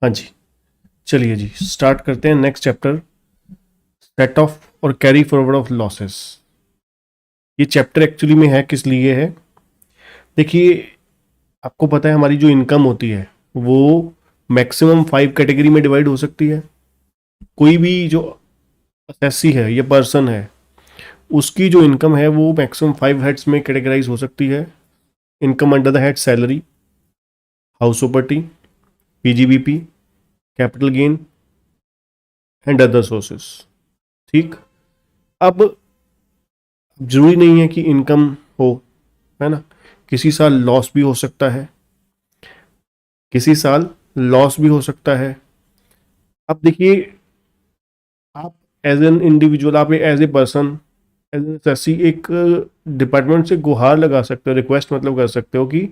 हाँ जी, चलिए जी स्टार्ट करते हैं नेक्स्ट चैप्टर, सेट ऑफ और कैरी फॉरवर्ड ऑफ लॉसेस। ये चैप्टर एक्चुअली में है किस लिए है? देखिए, आपको पता है हमारी जो इनकम होती है वो मैक्सिमम 5 कैटेगरी में डिवाइड हो सकती है। कोई भी जो असेसी है या पर्सन है, उसकी जो इनकम है वो मैक्सिमम 5 हेड्स में कैटेगराइज हो सकती है। Income under the head salary, house property, PGBP, capital gain and other sources. ठीक, अब जरूरी नहीं है कि इनकम हो, है ना। किसी साल लॉस भी हो सकता है, किसी साल लॉस भी हो सकता है। अब देखिए, आप एज एन इंडिविजुअल, आप as a person, as an ऐसी एक डिपार्टमेंट से गुहार लगा सकते हो, रिक्वेस्ट मतलब कर सकते हो, कि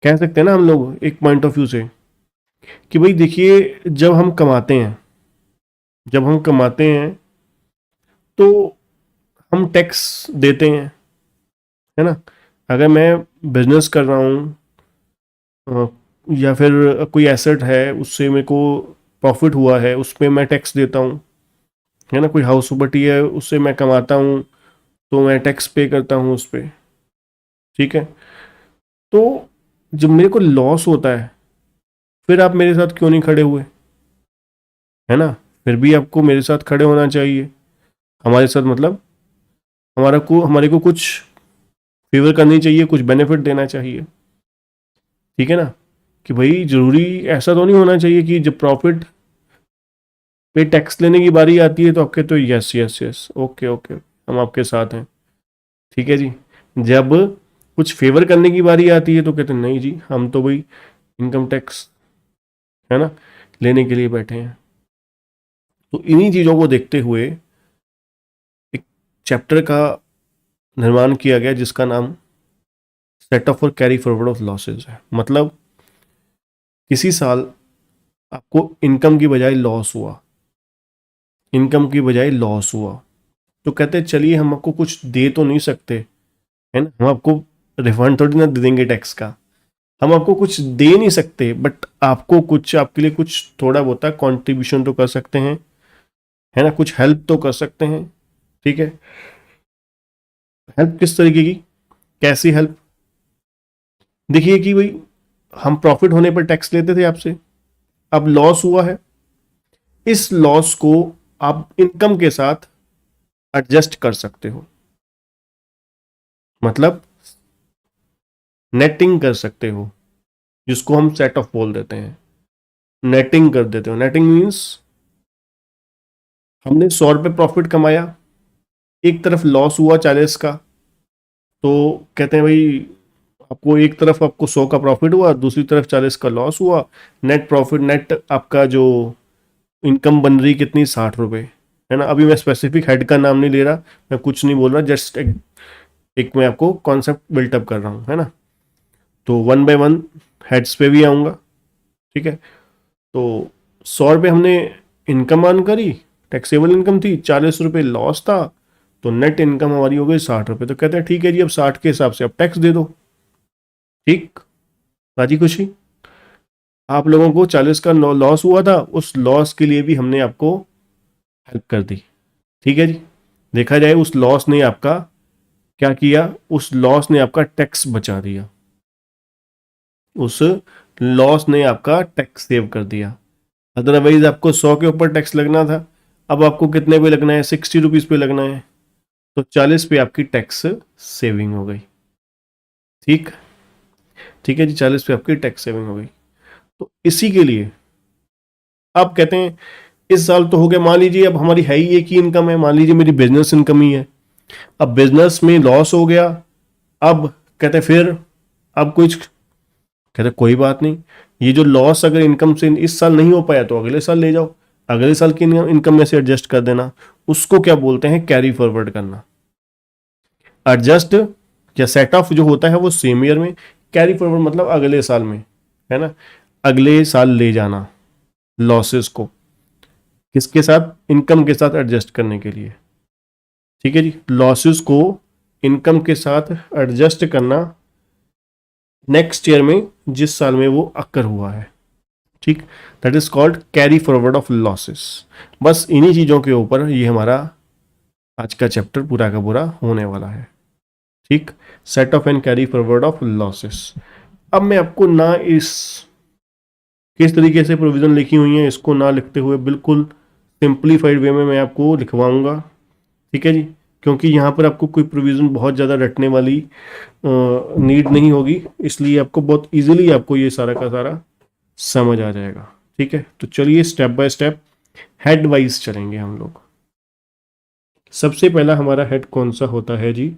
कह सकते हैं ना हम लोग एक पॉइंट ऑफ व्यू से कि भाई देखिए, जब हम कमाते हैं तो हम टैक्स देते हैं, है ना। अगर मैं बिजनेस कर रहा हूँ या फिर कोई एसेट है, उससे मेरे को प्रॉफिट हुआ है, उस पर मैं टैक्स देता हूँ, है ना। कोई हाउस प्रॉपर्टी है, उससे मैं कमाता हूँ तो मैं टैक्स पे करता हूँ उस पर। ठीक है, तो जब मेरे को लॉस होता है, फिर आप मेरे साथ क्यों नहीं खड़े हुए, है ना। फिर भी आपको मेरे साथ खड़े होना चाहिए। हमारे साथ मतलब हमारे को कुछ फेवर करनी चाहिए, कुछ बेनिफिट देना चाहिए। ठीक है ना, कि भाई जरूरी ऐसा तो नहीं होना चाहिए कि जब प्रॉफिट पे टैक्स लेने की बारी आती है तो आपके तो yes yes yes, okay okay, हम आपके साथ हैं। ठीक है जी, जब कुछ फेवर करने की बारी आती है तो कहते हैं नहीं जी, हम तो भाई इनकम टैक्स, है ना, लेने के लिए बैठे हैं। तो इन्हीं चीज़ों को देखते हुए एक चैप्टर का निर्माण किया गया जिसका नाम सेट ऑफ और कैरी फॉरवर्ड ऑफ लॉसेज है। मतलब किसी साल आपको इनकम की बजाय लॉस हुआ, तो कहते हैं चलिए हम आपको कुछ दे तो नहीं सकते, है ना, हम आपको रिफंड थोड़ी ना दे देंगे टैक्स का, हम आपको कुछ दे नहीं सकते, बट आपको कुछ, आपके लिए कुछ थोड़ा बहुत कंट्रीब्यूशन तो कर सकते हैं, है ना, कुछ हेल्प तो कर सकते हैं। ठीक है, हेल्प किस तरीके की, कैसी हेल्प? देखिए कि भाई, हम प्रॉफिट होने पर टैक्स लेते थे आपसे, अब लॉस हुआ है, इस लॉस को आप इनकम के साथ एडजस्ट कर सकते हो, मतलब नेटिंग कर सकते हो, जिसको हम सेट ऑफ बोल देते हैं, नेटिंग कर देते हो। नेटिंग मीन्स हमने 100 रुपये प्रॉफिट कमाया, एक तरफ लॉस हुआ 40 का, तो कहते हैं भाई आपको एक तरफ आपको 100 का प्रॉफिट हुआ, दूसरी तरफ 40 का लॉस हुआ। नेट प्रॉफिट, नेट आपका जो इनकम बन रही कितनी, 60 रुपये, है ना। अभी मैं स्पेसिफिक हेड का नाम नहीं ले रहा, मैं कुछ नहीं बोल रहा, जस्ट एक मैं आपको कॉन्सेप्ट बिल्टअप कर रहा हूँ, है ना। तो 1 बाय 1 हेड्स पे भी आऊँगा। ठीक है, तो 100 रुपये हमने इनकम अर्न करी, टैक्सेबल इनकम थी, 40 रुपये लॉस था, तो नेट इनकम हमारी हो गई 60 रुपये। तो कहते हैं ठीक है जी, अब 60 के हिसाब से अब टैक्स दे दो। ठीक, राजी खुशी। आप लोगों को 40 का लॉस हुआ था, उस लॉस के लिए भी हमने आपको हेल्प कर दी। ठीक है जी, देखा जाए उस लॉस ने आपका क्या किया, उस लॉस ने आपका टैक्स बचा दिया, उस लॉस ने आपका टैक्स सेव कर दिया। अदरवाइज आपको 100 के ऊपर टैक्स लगना था, अब आपको कितने पे लगना है, 60 रुपीज पे लगना है, तो 40 पे आपकी टैक्स सेविंग हो गई। ठीक, ठीक है जी, 40 पे आपकी टैक्स सेविंग हो गई। तो इसी के लिए आप कहते हैं इस साल तो हो गया, मान लीजिए अब हमारी है ही एक ही इनकम है, मान लीजिए मेरी बिजनेस इनकम ही है, अब बिजनेस में लॉस हो गया, अब कहते हैं फिर अब कुछ, कहते हैं कोई बात नहीं, ये जो लॉस अगर इनकम से इस साल नहीं हो पाया तो अगले साल ले जाओ, अगले साल की इनकम में से एडजस्ट कर देना। उसको क्या बोलते हैं, कैरी फॉरवर्ड करना। एडजस्ट या सेट ऑफ जो होता है वो सेम ईयर में, कैरी फॉरवर्ड मतलब अगले साल में, है ना, अगले साल ले जाना लॉसेस को, किसके साथ, इनकम के साथ एडजस्ट करने के लिए। ठीक है जी, लॉसेस को इनकम के साथ एडजस्ट करना नेक्स्ट ईयर में, जिस साल में वो अक्कर हुआ है। ठीक, that is called carry forward of losses. बस इन्हीं चीज़ों के ऊपर ये हमारा आज का चैप्टर पूरा का पूरा होने वाला है। ठीक, set of and carry forward of losses. अब मैं आपको ना इस किस तरीके से प्रोविजन लिखी हुई है इसको ना लिखते हुए बिल्कुल सिंप्लीफाइड वे में मैं आपको लिखवाऊंगा। ठीक है जी, क्योंकि यहाँ पर आपको कोई प्रोविजन बहुत ज़्यादा रटने वाली नीड नहीं होगी, इसलिए आपको बहुत इजीली आपको ये सारा का सारा समझ आ जाएगा। ठीक है, तो चलिए step by step head wise चलेंगे हम लोग। सबसे पहला हमारा हेड कौन सा होता है जी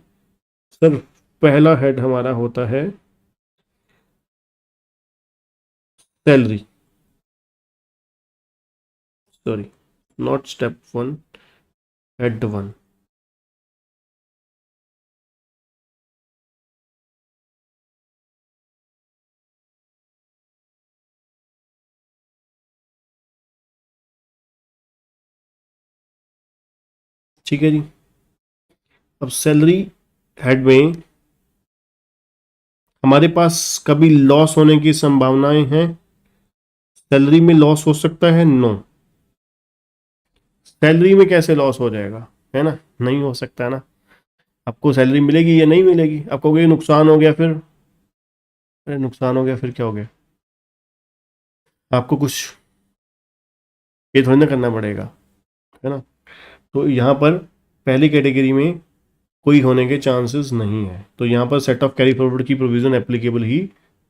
सर? पहला हेड हमारा होता है salary, sorry not step one, head one. ठीक है जी, अब सैलरी हेड में हमारे पास कभी लॉस होने की संभावनाएं हैं? सैलरी में लॉस हो सकता है? नो। सैलरी में कैसे लॉस हो जाएगा, है ना? नहीं हो सकता ना। आपको सैलरी मिलेगी या नहीं मिलेगी? आपको कोई नुकसान हो गया फिर, अरे नुकसान हो गया फिर क्या हो गया? आपको कुछ ये थोड़ी ना करना पड़ेगा, है ना? तो यहाँ पर पहली कैटेगरी में कोई होने के चांसेस नहीं है, तो यहाँ पर सेट ऑफ कैरी फॉरवर्ड की प्रोविजन एप्लीकेबल ही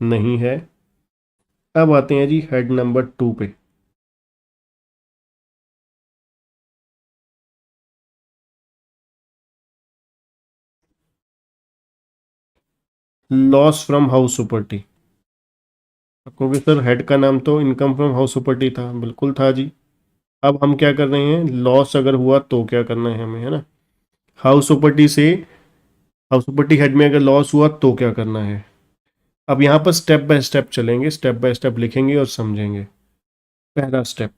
नहीं है। अब आते हैं जी हेड नंबर 2 पे। Loss from house property. क्योंकि सर हेड का नाम तो इनकम फ्रॉम हाउस प्रॉपर्टी था, बिल्कुल था जी। अब हम क्या कर रहे हैं, लॉस अगर हुआ तो क्या करना है हमें, है ना? हाउस प्रॉपर्टी से, हाउस प्रॉपर्टी हेड में अगर लॉस हुआ तो क्या करना है? अब यहाँ पर स्टेप बाय स्टेप चलेंगे, स्टेप बाय स्टेप लिखेंगे और समझेंगे। पहला स्टेप,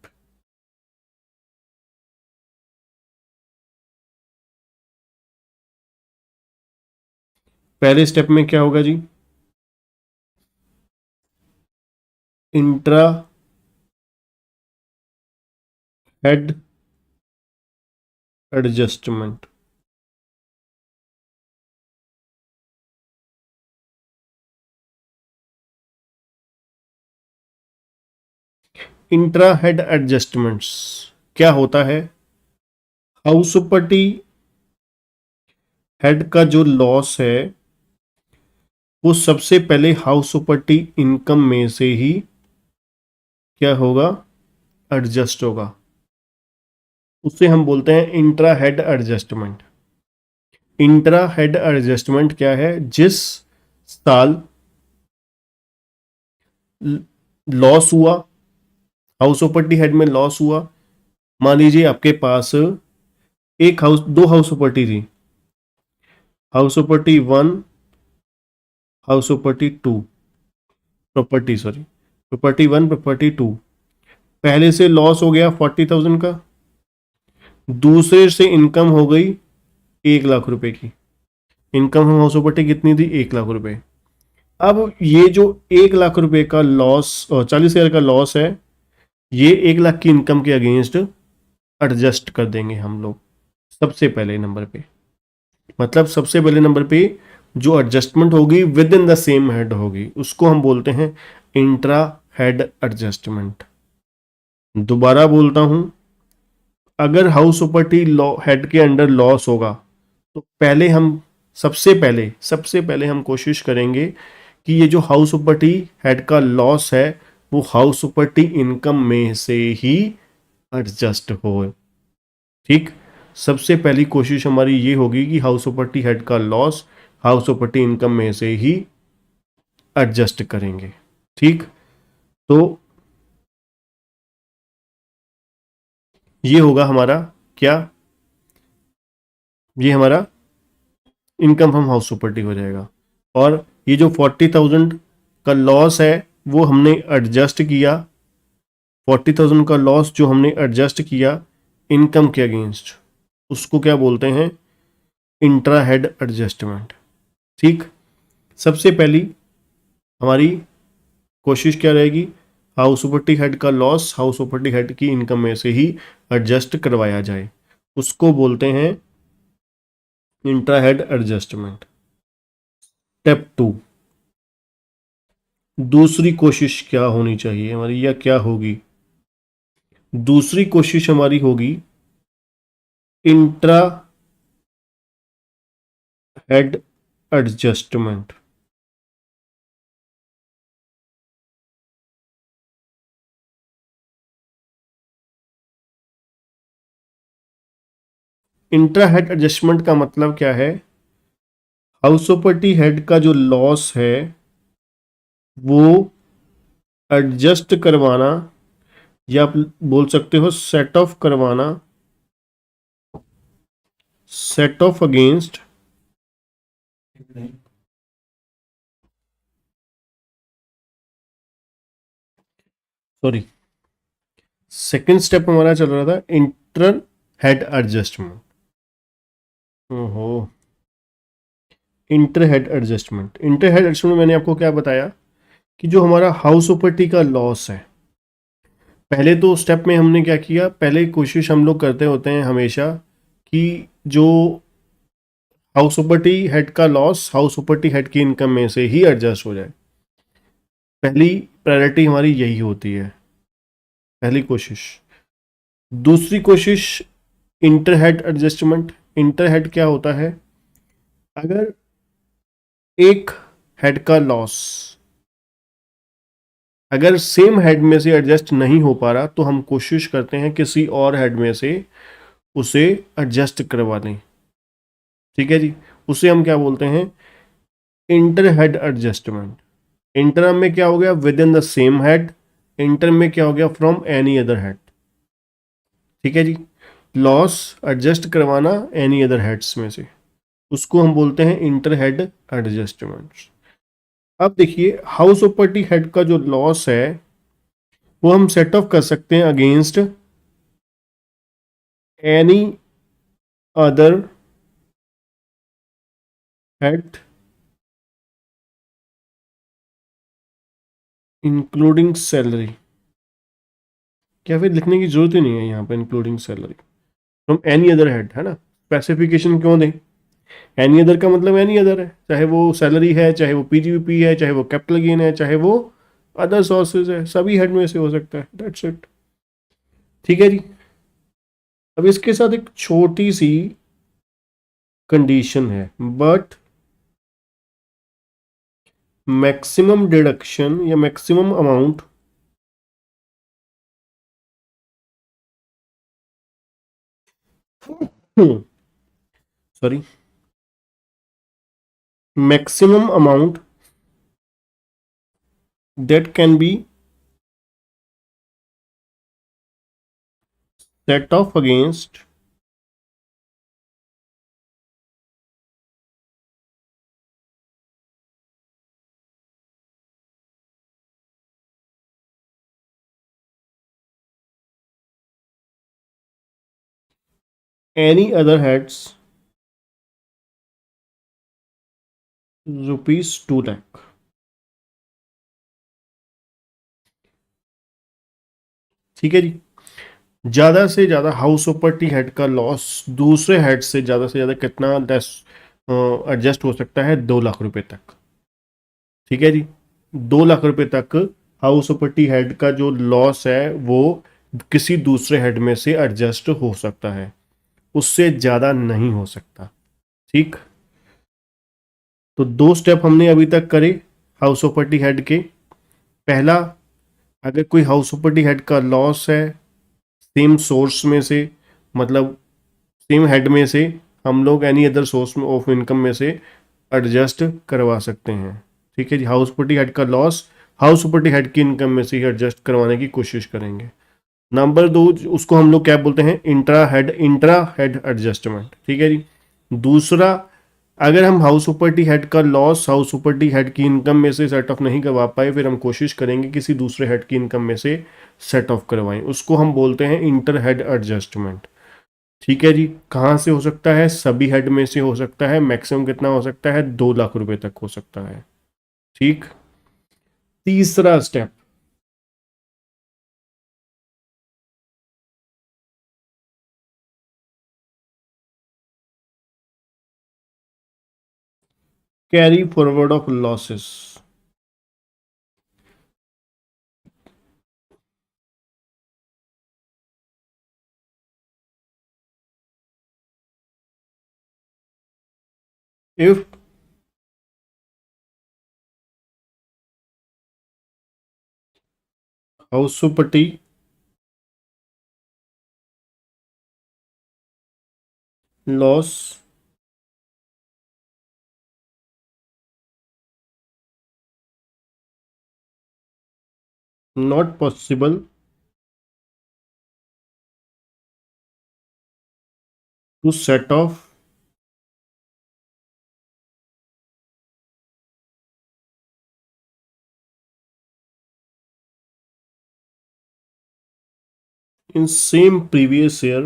पहले स्टेप में क्या होगा जी? Intra head adjustment. Intra head adjustments क्या होता है? हाउस प्रॉपर्टी हेड का जो लॉस है वो सबसे पहले हाउस प्रॉपर्टी इनकम में से ही क्या होगा, एडजस्ट होगा। उससे हम बोलते हैं intra head adjustment. Intra head adjustment क्या है? जिस साल लॉस हुआ, हाउस प्रॉपर्टी हेड में लॉस हुआ, मान लीजिए आपके पास एक हाउस, दो हाउस प्रॉपर्टी थी, house property 1, house property 2, property sorry property 1 property 2। पहले से लॉस हो गया 40,000 का, दूसरे से इनकम हो गई 1 लाख रुपए की। इनकम हम हाउस प्रॉपर्टी कितनी थी? 1 लाख रुपए। अब ये जो 1 लाख रुपए का लॉस और 40,000 का लॉस है, ये 1 लाख की इनकम के अगेंस्ट एडजस्ट कर देंगे हम लोग सबसे पहले नंबर पे। मतलब सबसे पहले नंबर पे जो एडजस्टमेंट होगी with in the same head होगी, उसको हम बोलते हैं इंट्रा हेड एडजस्टमेंट। दोबारा बोलता हूं, अगर हाउस प्रॉपर्टी हेड के अंडर लॉस होगा तो पहले हम सबसे पहले हम कोशिश करेंगे कि ये जो हाउस प्रॉपर्टी हेड का लॉस है वो हाउस प्रॉपर्टी इनकम में से ही एडजस्ट हो। ठीक, सबसे पहली कोशिश हमारी ये होगी कि हाउस प्रॉपर्टी हेड का लॉस हाउस प्रॉपर्टी इनकम में से ही एडजस्ट करेंगे। ठीक, तो ये होगा हमारा क्या, ये हमारा इनकम फ्रॉम हाउस प्रॉपर्टी हो जाएगा। और ये जो 40,000 का लॉस है वो हमने एडजस्ट किया, 40,000 का लॉस जो हमने एडजस्ट किया इनकम के अगेंस्ट, उसको क्या बोलते हैं? Intra head adjustment. ठीक, सबसे पहली हमारी कोशिश क्या रहेगी, हाउस प्रॉपर्टी हेड का लॉस हाउस प्रॉपर्टी हेड की इनकम में से ही एडजस्ट करवाया जाए, उसको बोलते हैं इंट्रा हेड एडजस्टमेंट। स्टेप 2, दूसरी कोशिश क्या होनी चाहिए हमारी या क्या होगी? दूसरी कोशिश हमारी होगी intra head adjustment. Intra head adjustment का मतलब क्या है? हाउस प्रॉपर्टी हेड का जो लॉस है वो एडजस्ट करवाना, या आप बोल सकते हो सेट ऑफ करवाना, set of against sorry second step हमारा चल रहा था इंटर हेड एडजस्टमेंट। ओहो, inter head adjustment. Inter head adjustment मैंने आपको क्या बताया कि जो हमारा हाउस प्रॉपर्टी का लॉस है, पहले तो स्टेप में हमने क्या किया, पहले कोशिश हम लोग करते होते हैं हमेशा कि जो हाउस प्रॉपर्टी हेड का लॉस हाउस प्रॉपर्टी हेड की इनकम में से ही एडजस्ट हो जाए। पहली प्रायोरिटी हमारी यही होती है, पहली कोशिश। दूसरी कोशिश inter head adjustment. Inter head क्या होता है? अगर एक हेड का लॉस अगर सेम हेड में से एडजस्ट नहीं हो पा रहा तो हम कोशिश करते हैं किसी और हेड में से उसे एडजस्ट करवा दें। ठीक है जी, उसे हम क्या बोलते हैं? Inter head adjustment. इंटर में क्या हो गया? With in the same head. Inter में क्या हो गया? From any other head. ठीक है जी, लॉस एडजस्ट करवाना एनी अदर हेड्स में से, उसको हम बोलते हैं इंटर हेड एडजस्टमेंट। अब देखिए, हाउस प्रॉपर्टी हेड का जो लॉस है वो हम सेट ऑफ कर सकते हैं against any other head including salary. क्या फिर लिखने की जरूरत ही नहीं है यहाँ पे including salary, from any other head, है ना? स्पेसिफिकेशन क्यों दें? एनी अदर का मतलब एनी अदर है, चाहे वो सैलरी है, चाहे वो पीजीपी है, चाहे वो कैपिटल गेन है, चाहे वो अदर सोर्सेज है, सभी हेड में से हो सकता है। That's it. ठीक है जी, अब इसके साथ एक छोटी सी कंडीशन है, बट मैक्सिमम डिडक्शन या maximum amount sorry maximum amount that can be set off against any other heads rupees 2 lakh। ठीक है जी, ज्यादा से ज्यादा हाउस प्रॉपर्टी हेड का लॉस दूसरे हेड से ज्यादा कितना लेस एडजस्ट हो सकता है? 2 लाख रुपए तक। ठीक है जी, 2 लाख रुपए तक हाउस प्रॉपर्टी हेड का जो लॉस है वो किसी दूसरे हेड में से एडजस्ट हो सकता है, उससे ज्यादा नहीं हो सकता। ठीक, तो 2 स्टेप हमने अभी तक करे हाउस प्रॉपर्टी हेड के। पहला, अगर कोई हाउस प्रॉपर्टी हेड का लॉस है सेम सोर्स में से, मतलब सेम हेड में से, हम लोग एनी अदर सोर्स में ऑफ इनकम में से एडजस्ट करवा सकते हैं। ठीक है जी, हाउस प्रॉपर्टी हेड का लॉस हाउस प्रॉपर्टी हेड की इनकम में से ही एडजस्ट करवाने की कोशिश करेंगे। नंबर 2, उसको हम लोग क्या बोलते हैं? Intra head adjustment. ठीक है जी। दूसरा, अगर हम हाउस प्रॉपर्टी हेड का लॉस हाउस प्रॉपर्टी हेड की इनकम में से सेट ऑफ नहीं करवा पाए, फिर हम कोशिश करेंगे किसी दूसरे हेड की इनकम में से सेट ऑफ करवाएं, उसको हम बोलते हैं इंटर हेड एडजस्टमेंट। ठीक है जी, कहाँ से हो सकता है? सभी हेड में से हो सकता है। मैक्सिमम कितना हो सकता है? 2 लाख रुपए तक हो सकता है। ठीक, तीसरा step, carry forward of losses. if house property loss not possible to set off in same previous year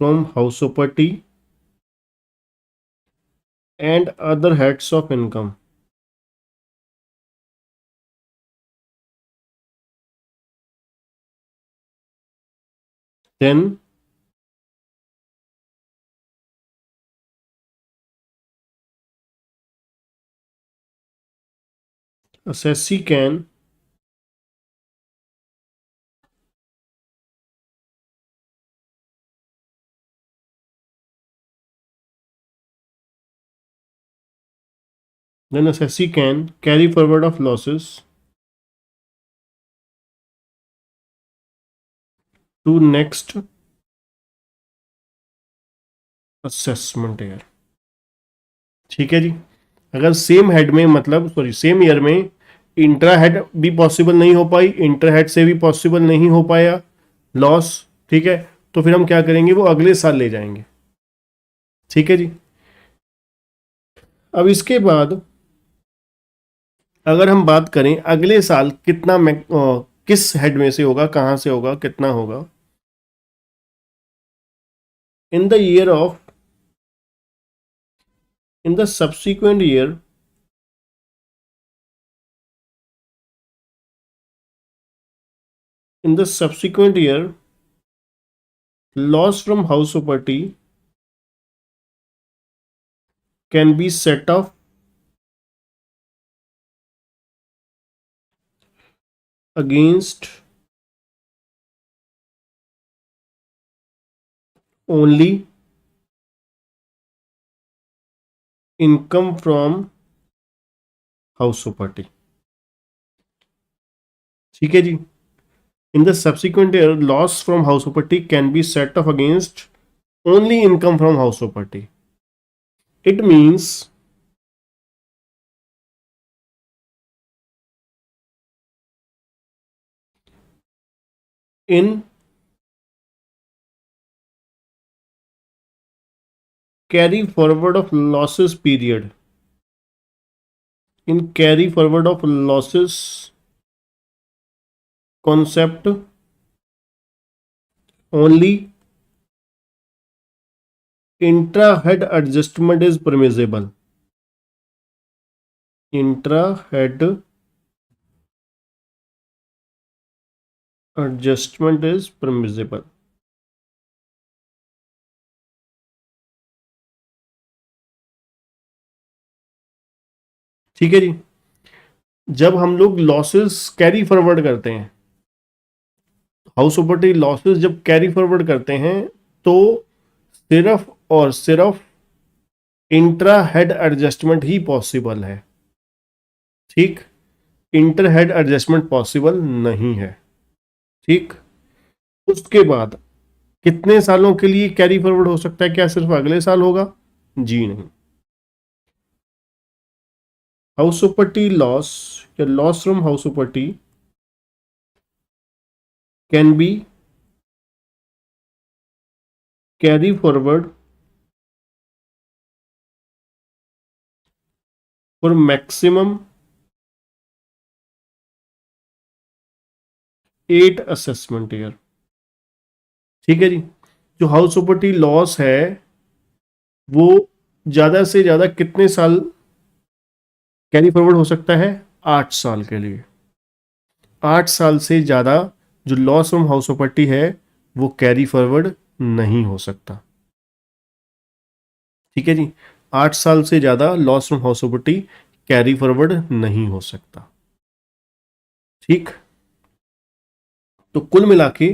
from house property and other heads of income. Then assessee can carry forward of losses to next assessment year. ठीक है जी। अगर same head में मतलब sorry same year में intra head भी possible नहीं हो पाई, inter head से भी पॉसिबल नहीं हो पाया लॉस, ठीक है, तो फिर हम क्या करेंगे, वो अगले साल ले जाएंगे। ठीक है जी। अब इसके बाद अगर हम बात करें अगले साल कितना किस हेड में से होगा, कहां से होगा, कितना होगा, in the year of in the subsequent year loss from house property can be set off against only income from house property। ठीक है जी। in the subsequent year loss from house property can be set off against only income from house property। it means in carry forward of losses period, in carry forward of losses concept only intra head adjustment is permissible। intra head adjustment is permissible। ठीक है जी। जब हम लोग losses carry forward करते हैं, house property losses जब carry forward करते हैं, तो सिर्फ और सिर्फ इंट्रा हेड एडजस्टमेंट ही पॉसिबल है। ठीक, इंटर हेड एडजस्टमेंट पॉसिबल नहीं है। ठीक, उसके बाद कितने सालों के लिए कैरी फॉरवर्ड हो सकता है, क्या सिर्फ अगले साल होगा? जी नहीं। हाउस प्रॉपर्टी लॉस या loss from house property can be carry forward for maximum 8 assessment year. ठीक है जी। जो हाउस प्रॉपर्टी लॉस है वो ज्यादा से ज्यादा कितने साल कैरी फॉरवर्ड हो सकता है? 8 साल के लिए। 8 साल से ज्यादा जो लॉस फ्रॉम हाउस प्रॉपर्टी है वो कैरी फॉरवर्ड नहीं हो सकता। ठीक है जी, 8 साल से ज्यादा loss from house property carry forward नहीं हो सकता। ठीक, तो कुल मिला के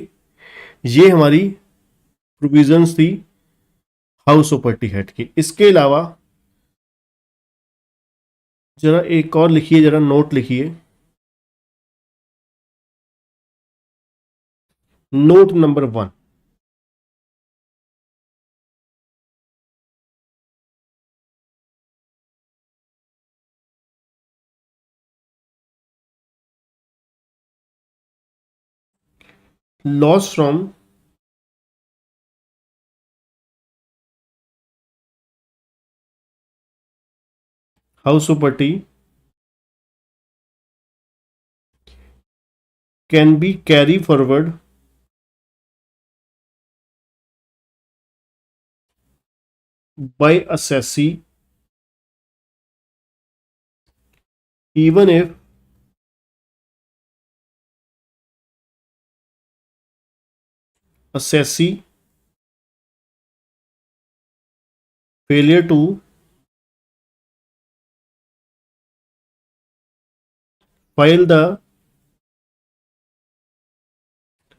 ये हमारी प्रोविजंस थी हाउस प्रॉपर्टी हेड की। इसके अलावा जरा एक और लिखिए, जरा नोट लिखिए, note number 1। Loss from house property can be carry forward by assessee even if assessee failure to file the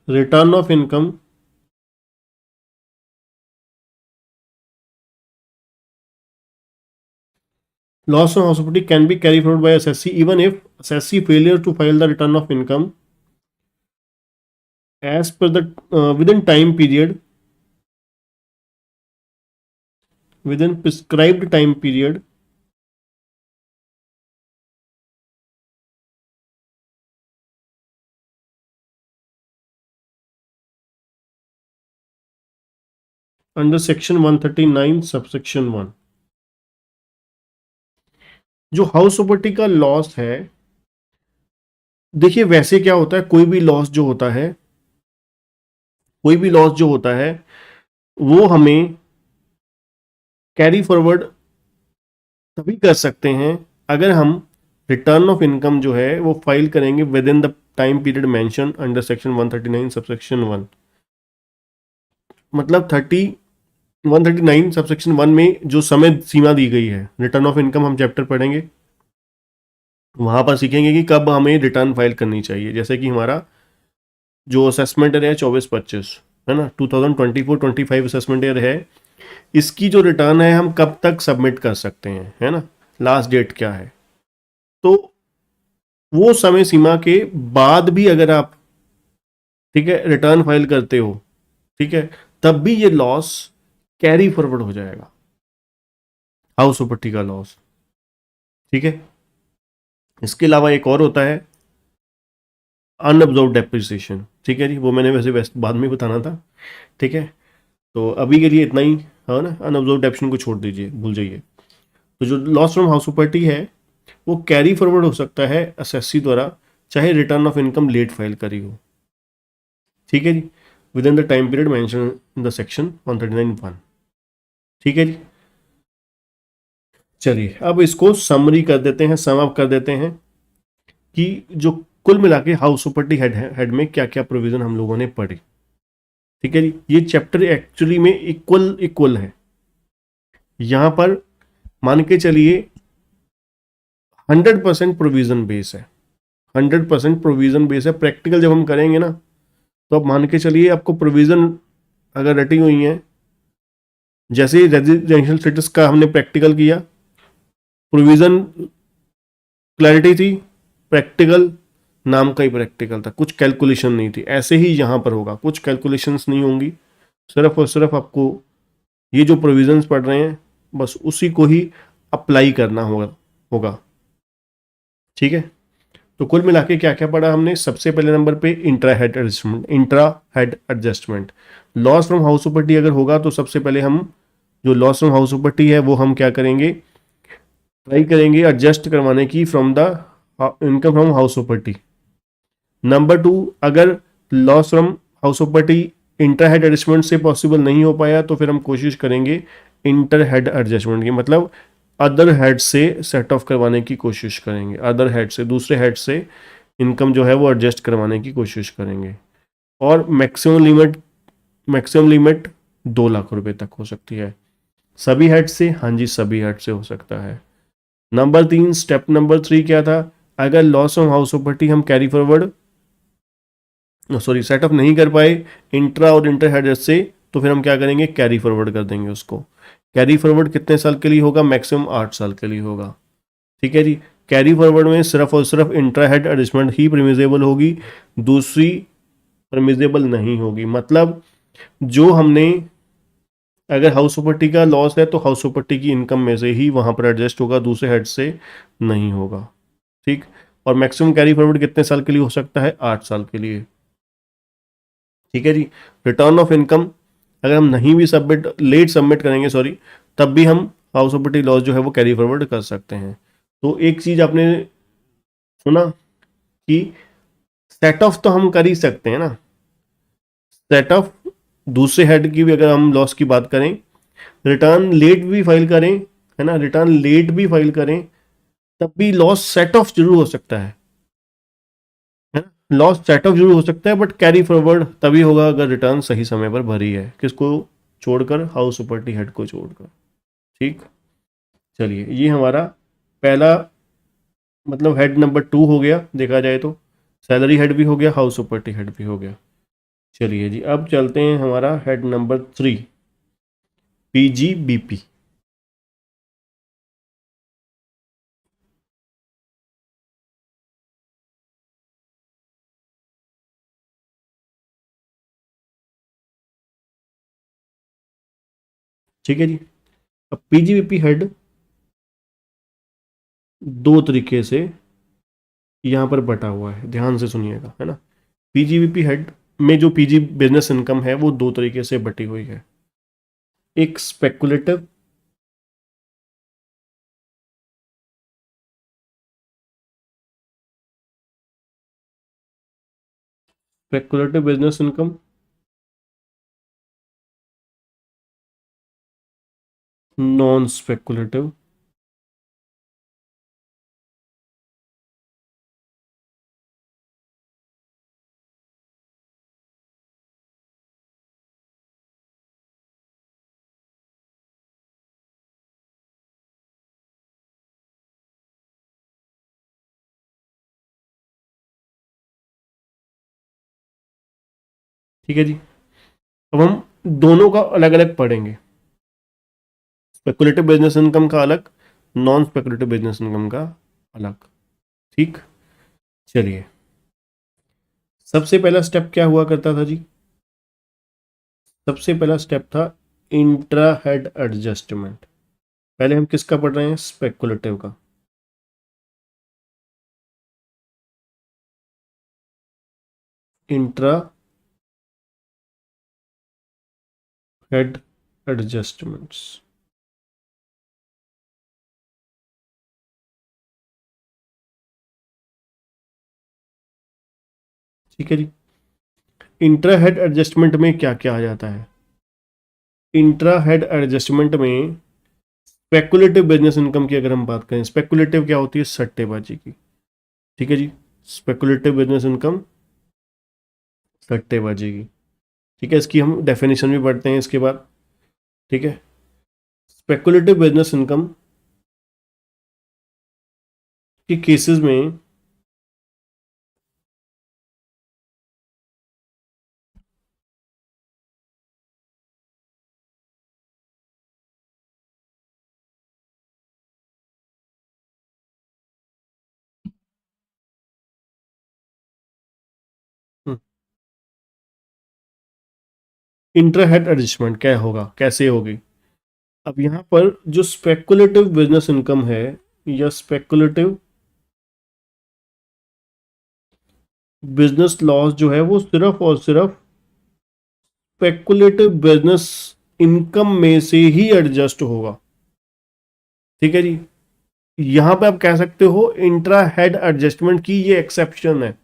return of income loss of house property can be carried forward by assessee even if assessee failure to file the return of income as per the within time period, within prescribed time period under section 139 subsection 1। जो house property का loss है, देखिए वैसे क्या होता है, कोई भी लॉस जो होता है, कोई भी लॉस जो होता है वो हमें कैरी फॉरवर्ड तभी कर सकते हैं अगर हम रिटर्न ऑफ इनकम जो है वो फाइल करेंगे with in the time period mention under section 139 subsection 1। मतलब 139 सबसेक्शन 1 में जो समय सीमा दी गई है रिटर्न ऑफ इनकम, हम चैप्टर पढ़ेंगे, वहां पर सीखेंगे कि कब हमें रिटर्न फाइल करनी चाहिए। जैसे कि हमारा जो असेसमेंट ईयर है 24-25 है ना, 2024-25 असेसमेंट ईयर है, इसकी जो रिटर्न है हम कब तक सबमिट कर सकते हैं, है ना, लास्ट डेट क्या है। तो वो समय सीमा के बाद भी अगर आप, ठीक है, रिटर्न फाइल करते हो, ठीक है, तब भी ये लॉस कैरी फॉरवर्ड हो जाएगा, हाउस प्रॉपर्टी का लॉस। ठीक है, इसके अलावा एक और होता है अनअब्जॉर्ब डेप्रिसिएशन। ठीक है जी, वो मैंने वैसे बाद में बताना था। ठीक है, तो अभी के लिए इतना ही है ना, अनअब्जॉर्ब डेप्रिसिएशन को छोड़ दीजिए, भूल जाइए। तो जो लॉस फ्रॉम हाउस प्रॉपर्टी है वो कैरी फॉरवर्ड हो सकता है असेसी द्वारा, चाहे return of income late file करी हो। ठीक है जी, within the time period mentioned in the section 139(1). ठीक है जी, चलिए अब इसको समरी कर देते हैं, सम अप कर देते हैं कि जो कुल मिला के हाउस प्रॉपर्टी हेड में क्या क्या प्रोविजन हम लोगों ने पढ़ी। ठीक है जी, ये चैप्टर एक्चुअली में इक्वल है। यहां पर मान के चलिए 100% प्रोविजन बेस है, 100% प्रोविजन बेस है। प्रैक्टिकल जब हम करेंगे ना, तो आप मान के चलिए आपको प्रोविजन अगर रटी हुई है, जैसे रेजिडेंशियल स्टेटस का हमने प्रैक्टिकल किया, प्रोविजन क्लैरिटी थी, प्रैक्टिकल नाम का ही प्रैक्टिकल था, कुछ कैलकुलेशन नहीं थी। ऐसे ही यहां पर होगा, कुछ कैलकुलेशंस नहीं होंगी, सिर्फ और सिर्फ आपको ये जो प्रोविजंस पढ़ रहे हैं बस उसी को ही अप्लाई करना होगा। ठीक है, तो कुल मिला के क्या क्या पढ़ा हमने। सबसे पहले नंबर पे intra head adjustment. Loss from house property अगर होगा तो सबसे पहले हम जो लॉस फ्रॉम हाउस प्रॉपर्टी है वो हम क्या करेंगे, ट्राई करेंगे एडजस्ट करवाने की from the income from house property. Number 2, अगर loss from house property inter head adjustment से पॉसिबल नहीं हो पाया तो फिर हम कोशिश करेंगे इंटर हेड एडजस्टमेंट की, मतलब अदर हेड से सेट ऑफ करवाने की कोशिश करेंगे, अदर हेड से, दूसरे हेड से इनकम जो है वो एडजस्ट करवाने की कोशिश करेंगे। और मैक्सिमम लिमिट 2 लाख रुपए तक हो सकती है। सभी हेड से, हाँ जी सभी हेड से हो सकता है। नंबर 3, स्टेप नंबर 3 क्या था, अगर लॉस ऑफ हाउस प्रॉपर्टी हम कैरी फॉरवर्ड सॉरी सेटअप नहीं कर पाए इंट्रा और इंटर हेड से, तो फिर हम क्या करेंगे, कैरी फॉरवर्ड कर देंगे उसको। कैरी फॉरवर्ड कितने साल के लिए होगा, मैक्सिमम 8 साल के लिए होगा। ठीक है जी। कैरी फॉरवर्ड में सिर्फ और सिर्फ इंट्रा हेड एडजस्टमेंट ही परमिजेबल होगी, दूसरी परमिजेबल नहीं होगी। मतलब जो हमने, अगर हाउस प्रॉपर्टी का लॉस है तो हाउस प्रॉपर्टी की इनकम में से ही वहां पर एडजस्ट होगा, दूसरे हेड से नहीं होगा। ठीक। और मैक्सिमम कैरी फॉरवर्ड कितने साल के लिए हो सकता है, 8 साल के लिए। ठीक है जी। रिटर्न ऑफ इनकम अगर हम नहीं भी सबमिट, लेट सबमिट करेंगे सॉरी, तब भी हम हाउस प्रॉपर्टी लॉस जो है वो कैरी फॉरवर्ड कर सकते हैं। तो एक चीज आपने सुना कि सेट ऑफ तो हम कर ही सकते हैं ना, सेट ऑफ दूसरे हेड की भी अगर हम लॉस की बात करें, रिटर्न लेट भी फाइल करें, है ना, रिटर्न लेट भी फाइल करें, तब भी लॉस सेट ऑफ जरूर हो सकता है ना, लॉस सेट ऑफ जरूर हो सकता है, बट कैरी फॉरवर्ड तभी होगा अगर रिटर्न सही समय पर भरी है, किसको छोड़कर, हाउस प्रॉपर्टी हेड को छोड़कर। ठीक। चलिए ये हमारा पहला, मतलब हेड नंबर 2 हो गया देखा जाए तो, सैलरी हेड भी हो गया, हाउस प्रॉपर्टी हेड भी हो गया। चलिए जी अब चलते हैं हमारा हेड नंबर 3, पीजीबीपी। ठीक है जी। अब पीजीबीपी हेड दो तरीके से यहाँ पर बटा हुआ है, ध्यान से सुनिएगा, है ना। पीजीबीपी हेड में जो पीजी बिजनेस इनकम है वो दो तरीके से बटी हुई है, एक speculative, speculative business income, non speculative. ठीक है जी। अब हम दोनों का अलग अलग पढ़ेंगे, स्पेकुलेटिव बिजनेस इनकम का अलग, नॉन स्पेकुलेटिव बिजनेस इनकम का अलग। ठीक। चलिए सबसे पहला स्टेप क्या हुआ करता था जी, सबसे पहला स्टेप था इंट्रा हेड एडजस्टमेंट। पहले हम किसका पढ़ रहे हैं, स्पेकुलेटिव का। Intra head adjustments. ठीक है जी। इंट्रा हेड एडजस्टमेंट में क्या क्या आ जाता है, इंट्रा हेड एडजस्टमेंट में स्पेकुलेटिव बिजनेस इनकम की अगर हम बात करें, स्पेकुलेटिव क्या होती है, सट्टेबाजी की। ठीक है जी। स्पेकुलेटिव बिजनेस इनकम सट्टेबाजी की। ठीक है, इसकी हम डेफिनेशन भी पढ़ते हैं इसके बाद। ठीक है। स्पेकुलेटिव बिजनेस इनकम के केसेस में इंट्रा हेड एडजस्टमेंट क्या होगा, कैसे होगी। अब यहां पर जो स्पेकुलेटिव बिजनेस इनकम है या स्पेकुलेटिव बिजनेस लॉस जो है वो सिर्फ और सिर्फ स्पेकुलेटिव बिजनेस इनकम में से ही एडजस्ट होगा। ठीक है जी। यहां पे आप कह सकते हो इंट्रा हेड एडजस्टमेंट की ये एक्सेप्शन है,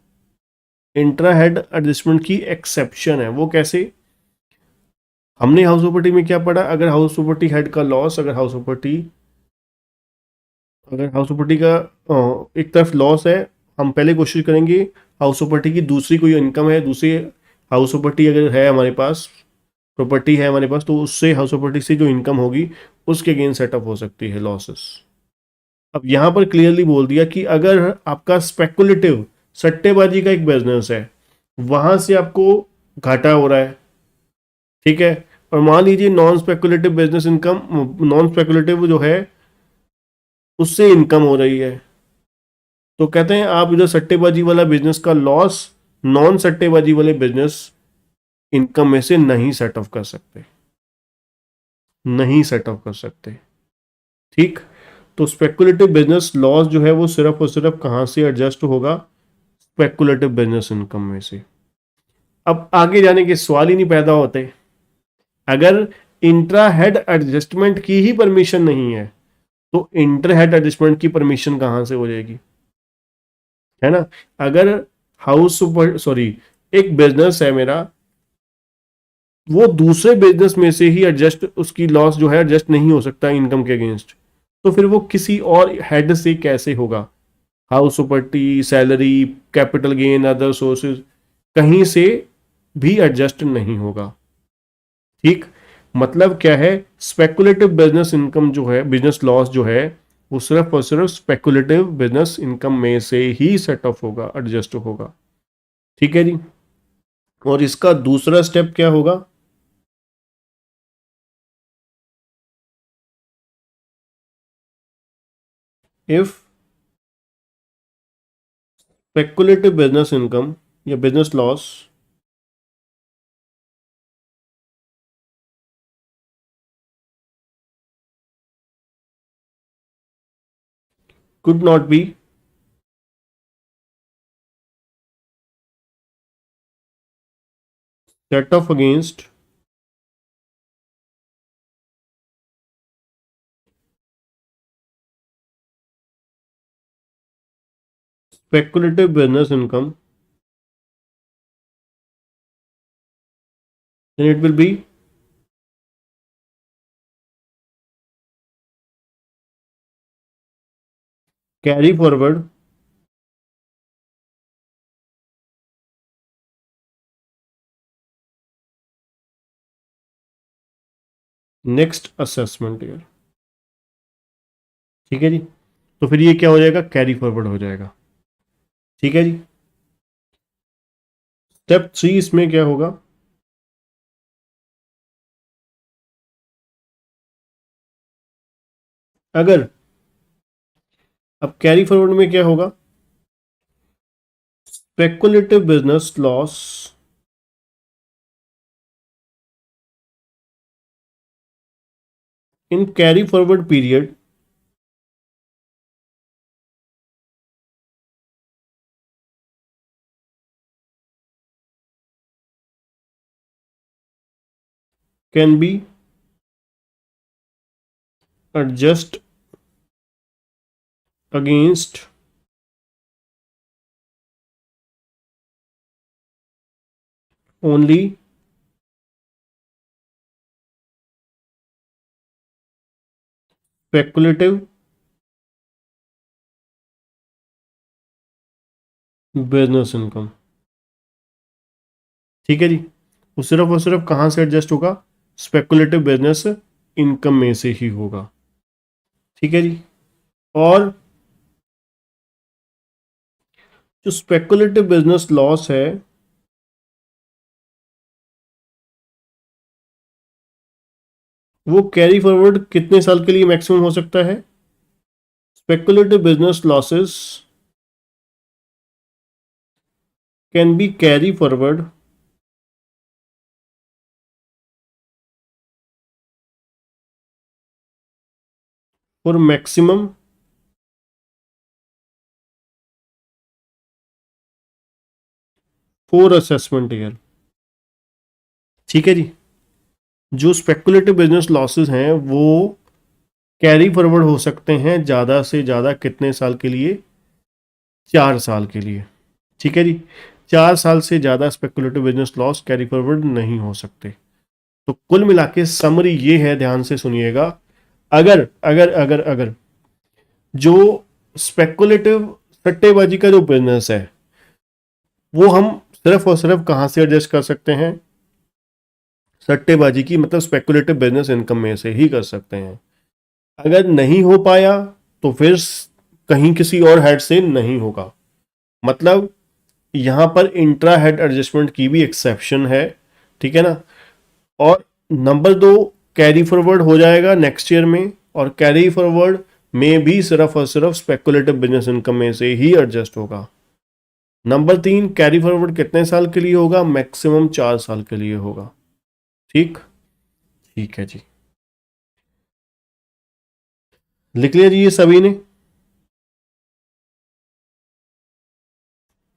इंट्रा हेड एडजस्टमेंट की एक्सेप्शन है। वो कैसे, हमने हाउस प्रॉपर्टी में क्या पढ़ा, अगर हाउस प्रॉपर्टी हेड का लॉस, अगर हाउस प्रॉपर्टी का एक तरफ लॉस है, हम पहले कोशिश करेंगे हाउस प्रॉपर्टी की दूसरी कोई इनकम है, दूसरी हाउस प्रॉपर्टी अगर है हमारे पास प्रॉपर्टी है हमारे पास, तो उससे हाउस प्रॉपर्टी से जो इनकम होगी उसके अगेंस्ट सेटअप हो सकती है लॉसेस। अब यहां पर क्लियरली बोल दिया कि अगर आपका स्पेकुलेटिव सट्टेबाजी का एक बिजनेस है, वहां से आपको घाटा हो रहा है, ठीक है, और मान लीजिए non speculative business income, non speculative जो है उससे इनकम हो रही है, तो कहते हैं आप इधर सट्टेबाजी वाला बिजनेस का लॉस नॉन सट्टेबाजी वाले बिजनेस इनकम में से नहीं सेट ऑफ कर सकते, नहीं सेट ऑफ कर सकते। ठीक, तो स्पेकुलेटिव बिजनेस लॉस जो है वो सिर्फ और सिर्फ कहां से एडजस्ट होगा, स्पेकुलेटिव बिजनेस इनकम में से। अब आगे जाने के सवाल ही नहीं पैदा होते। अगर इंट्रा हेड एडजस्टमेंट की ही परमिशन नहीं है, तो इंटर हेड एडजस्टमेंट की परमिशन कहां से हो जाएगी, है ना। अगर हाउस सुपर सॉरी एक बिजनेस है मेरा, वो दूसरे बिजनेस में से ही एडजस्ट, उसकी लॉस जो है एडजस्ट नहीं हो सकता इनकम के अगेंस्ट, तो फिर वो किसी और हेड से कैसे होगा, house property, salary, capital gain, other sources, कहीं से भी एडजस्ट नहीं होगा। ठीक, मतलब क्या है, स्पेकुलेटिव बिजनेस इनकम जो है, बिजनेस लॉस जो है, वो सिर्फ और सिर्फ स्पेकुलेटिव बिजनेस इनकम में से ही सेट ऑफ होगा, एडजस्ट होगा। ठीक है जी। और इसका दूसरा स्टेप क्या होगा, इफ स्पेकुलेटिव बिजनेस इनकम या business loss could not be set off against speculative business income, then it will be carry forward next assessment year. ठीक है जी, तो फिर ये क्या हो जाएगा, कैरी फॉरवर्ड हो जाएगा। ठीक है जी। स्टेप 3 इसमें क्या होगा, अगर अब कैरी फॉरवर्ड में क्या होगा, speculative business loss in carry forward period can be adjust against only speculative business income. ठीक है जी, वो सिर्फ और सिर्फ कहां से एडजस्ट होगा, स्पेकुलेटिव बिजनेस इनकम में से ही होगा। ठीक है जी। और जो स्पेकुलेटिव बिजनेस लॉस है, वो कैरी फॉरवर्ड कितने साल के लिए मैक्सिमम हो सकता है, speculative business losses can be carry forward for maximum 4 assessment year. ठीक है जी, जो स्पेकुलेटिव बिजनेस लॉसेस हैं वो कैरी फॉरवर्ड हो सकते हैं ज्यादा से ज्यादा कितने साल के लिए, 4 साल के लिए। ठीक है जी, 4 साल से ज्यादा speculative business loss carry forward नहीं हो सकते। तो कुल मिला के समरी ये है, ध्यान से सुनिएगा, अगर अगर अगर अगर जो स्पेकुलेटिव सट्टेबाजी का जो बिजनेस है, वो हम सिर्फ और सिर्फ कहां से एडजस्ट कर सकते हैं, सट्टेबाजी की मतलब स्पेकुलेटिव बिजनेस इनकम में से ही कर सकते हैं। अगर नहीं हो पाया तो फिर कहीं किसी और हेड से नहीं होगा। मतलब यहां पर इंट्रा हेड एडजस्टमेंट की भी एक्सेप्शन है, ठीक है ना। और नंबर दो, कैरी फॉरवर्ड हो जाएगा नेक्स्ट ईयर में, और कैरी फॉरवर्ड में भी सिर्फ और सिर्फ स्पेकुलेटिव बिजनेस इनकम में से ही एडजस्ट होगा। नंबर तीन, कैरी फॉरवर्ड कितने साल के लिए होगा? मैक्सिमम 4 साल के लिए होगा। ठीक, ठीक है जी। लिख लिया जी ये सभी ने?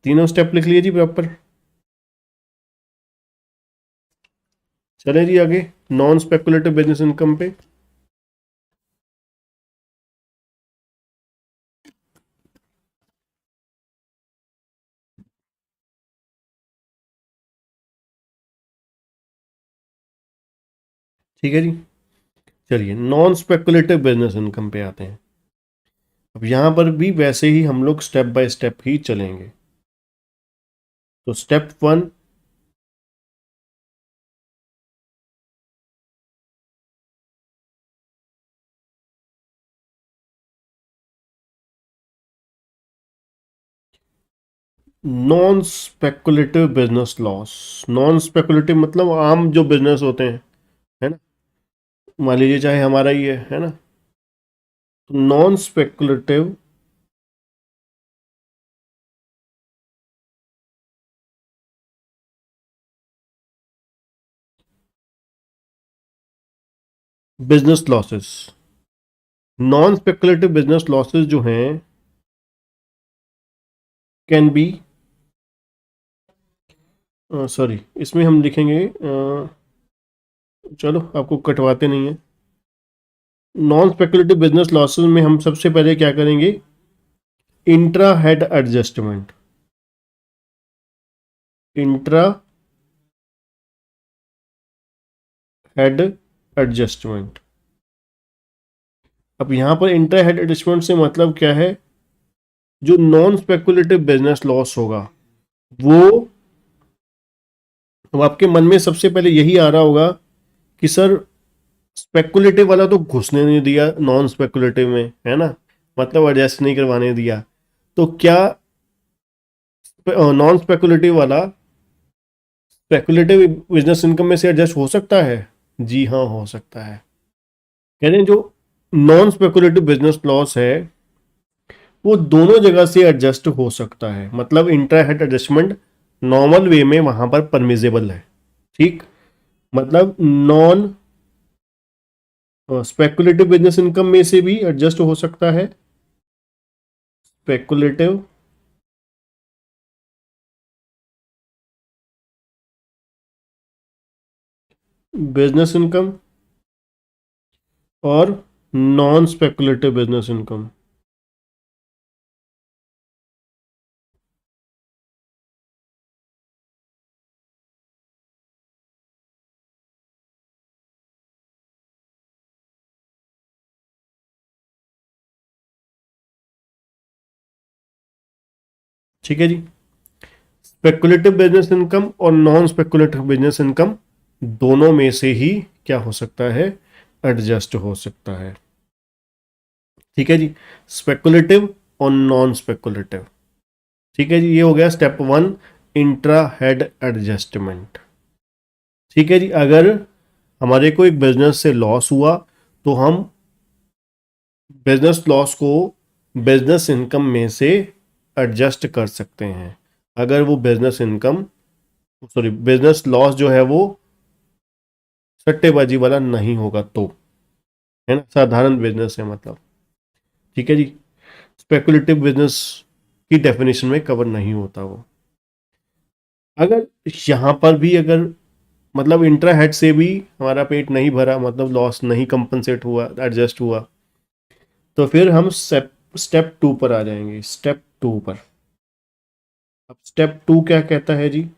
तीनों स्टेप लिख लिए जी प्रॉपर? चले जी आगे नॉन स्पेकुलेटिव बिजनेस इनकम पे। ठीक है जी, चलिए नॉन स्पेकुलेटिव बिजनेस इनकम पे आते हैं। अब यहां पर भी वैसे ही हम लोग स्टेप बाय स्टेप ही चलेंगे। तो step one, non speculative business loss. Non speculative मतलब आम जो बिजनेस होते हैं, है ना, मान लीजिए चाहे हमारा ही है ना। तो non speculative business losses, non speculative business losses जो हैं कैन बी, सॉरी इसमें हम लिखेंगे चलो आपको कटवाते नहीं है। नॉन स्पेकुलेटिव बिजनेस लॉसेस में हम सबसे पहले क्या करेंगे? Intra head adjustment, intra head adjustment. अब यहां पर इंट्रा हेड एडजस्टमेंट से मतलब क्या है? जो नॉन स्पेकुलेटिव बिजनेस लॉस होगा वो, अब आपके मन में सबसे पहले यही आ रहा होगा कि सर स्पेकुलेटिव वाला तो घुसने नहीं दिया नॉन स्पेकुलेटिव में, है ना, मतलब एडजस्ट नहीं करवाने दिया। तो क्या नॉन स्पेकुलेटिव वाला स्पेकुलेटिव बिजनेस इनकम में से एडजस्ट हो सकता है? जी हाँ, हो सकता है। कह रहे हैं जो नॉन स्पेकुलेटिव बिजनेस लॉस है वो दोनों जगह से एडजस्ट हो सकता है, मतलब intra head adjustment normal way में वहां पर परमिजेबल है। ठीक, मतलब नॉन स्पेकुलेटिव बिजनेस इनकम में से भी एडजस्ट हो सकता है स्पेकुलेटिव बिजनेस इनकम और नॉन स्पेकुलेटिव बिजनेस इनकम। ठीक है जी, स्पेकुलेटिव बिजनेस इनकम और नॉन स्पेकुलेटिव बिजनेस इनकम दोनों में से ही क्या हो सकता है? एडजस्ट हो सकता है। ठीक है जी, स्पेकुलेटिव और नॉन स्पेकुलेटिव। ठीक है जी, ये हो गया step one, intra head adjustment. ठीक है जी, अगर हमारे को एक बिजनेस से लॉस हुआ तो हम बिजनेस लॉस को बिजनेस इनकम में से एडजस्ट कर सकते हैं। अगर वो business income, sorry business loss जो है वो सट्टेबाजी वाला नहीं होगा तो, है ना, साधारण बिजनेस है मतलब। ठीक है जी, स्पेकुलेटिव बिजनेस की डेफिनेशन में कवर नहीं होता वो। अगर यहां पर भी अगर मतलब इंट्रा हेड से भी हमारा पेट नहीं भरा, मतलब लॉस नहीं कंपनसेट हुआ, एडजस्ट हुआ, तो फिर हम स्टेप टू पर आ जाएंगे। स्टेप टू पर, अब स्टेप टू क्या कहता है जी?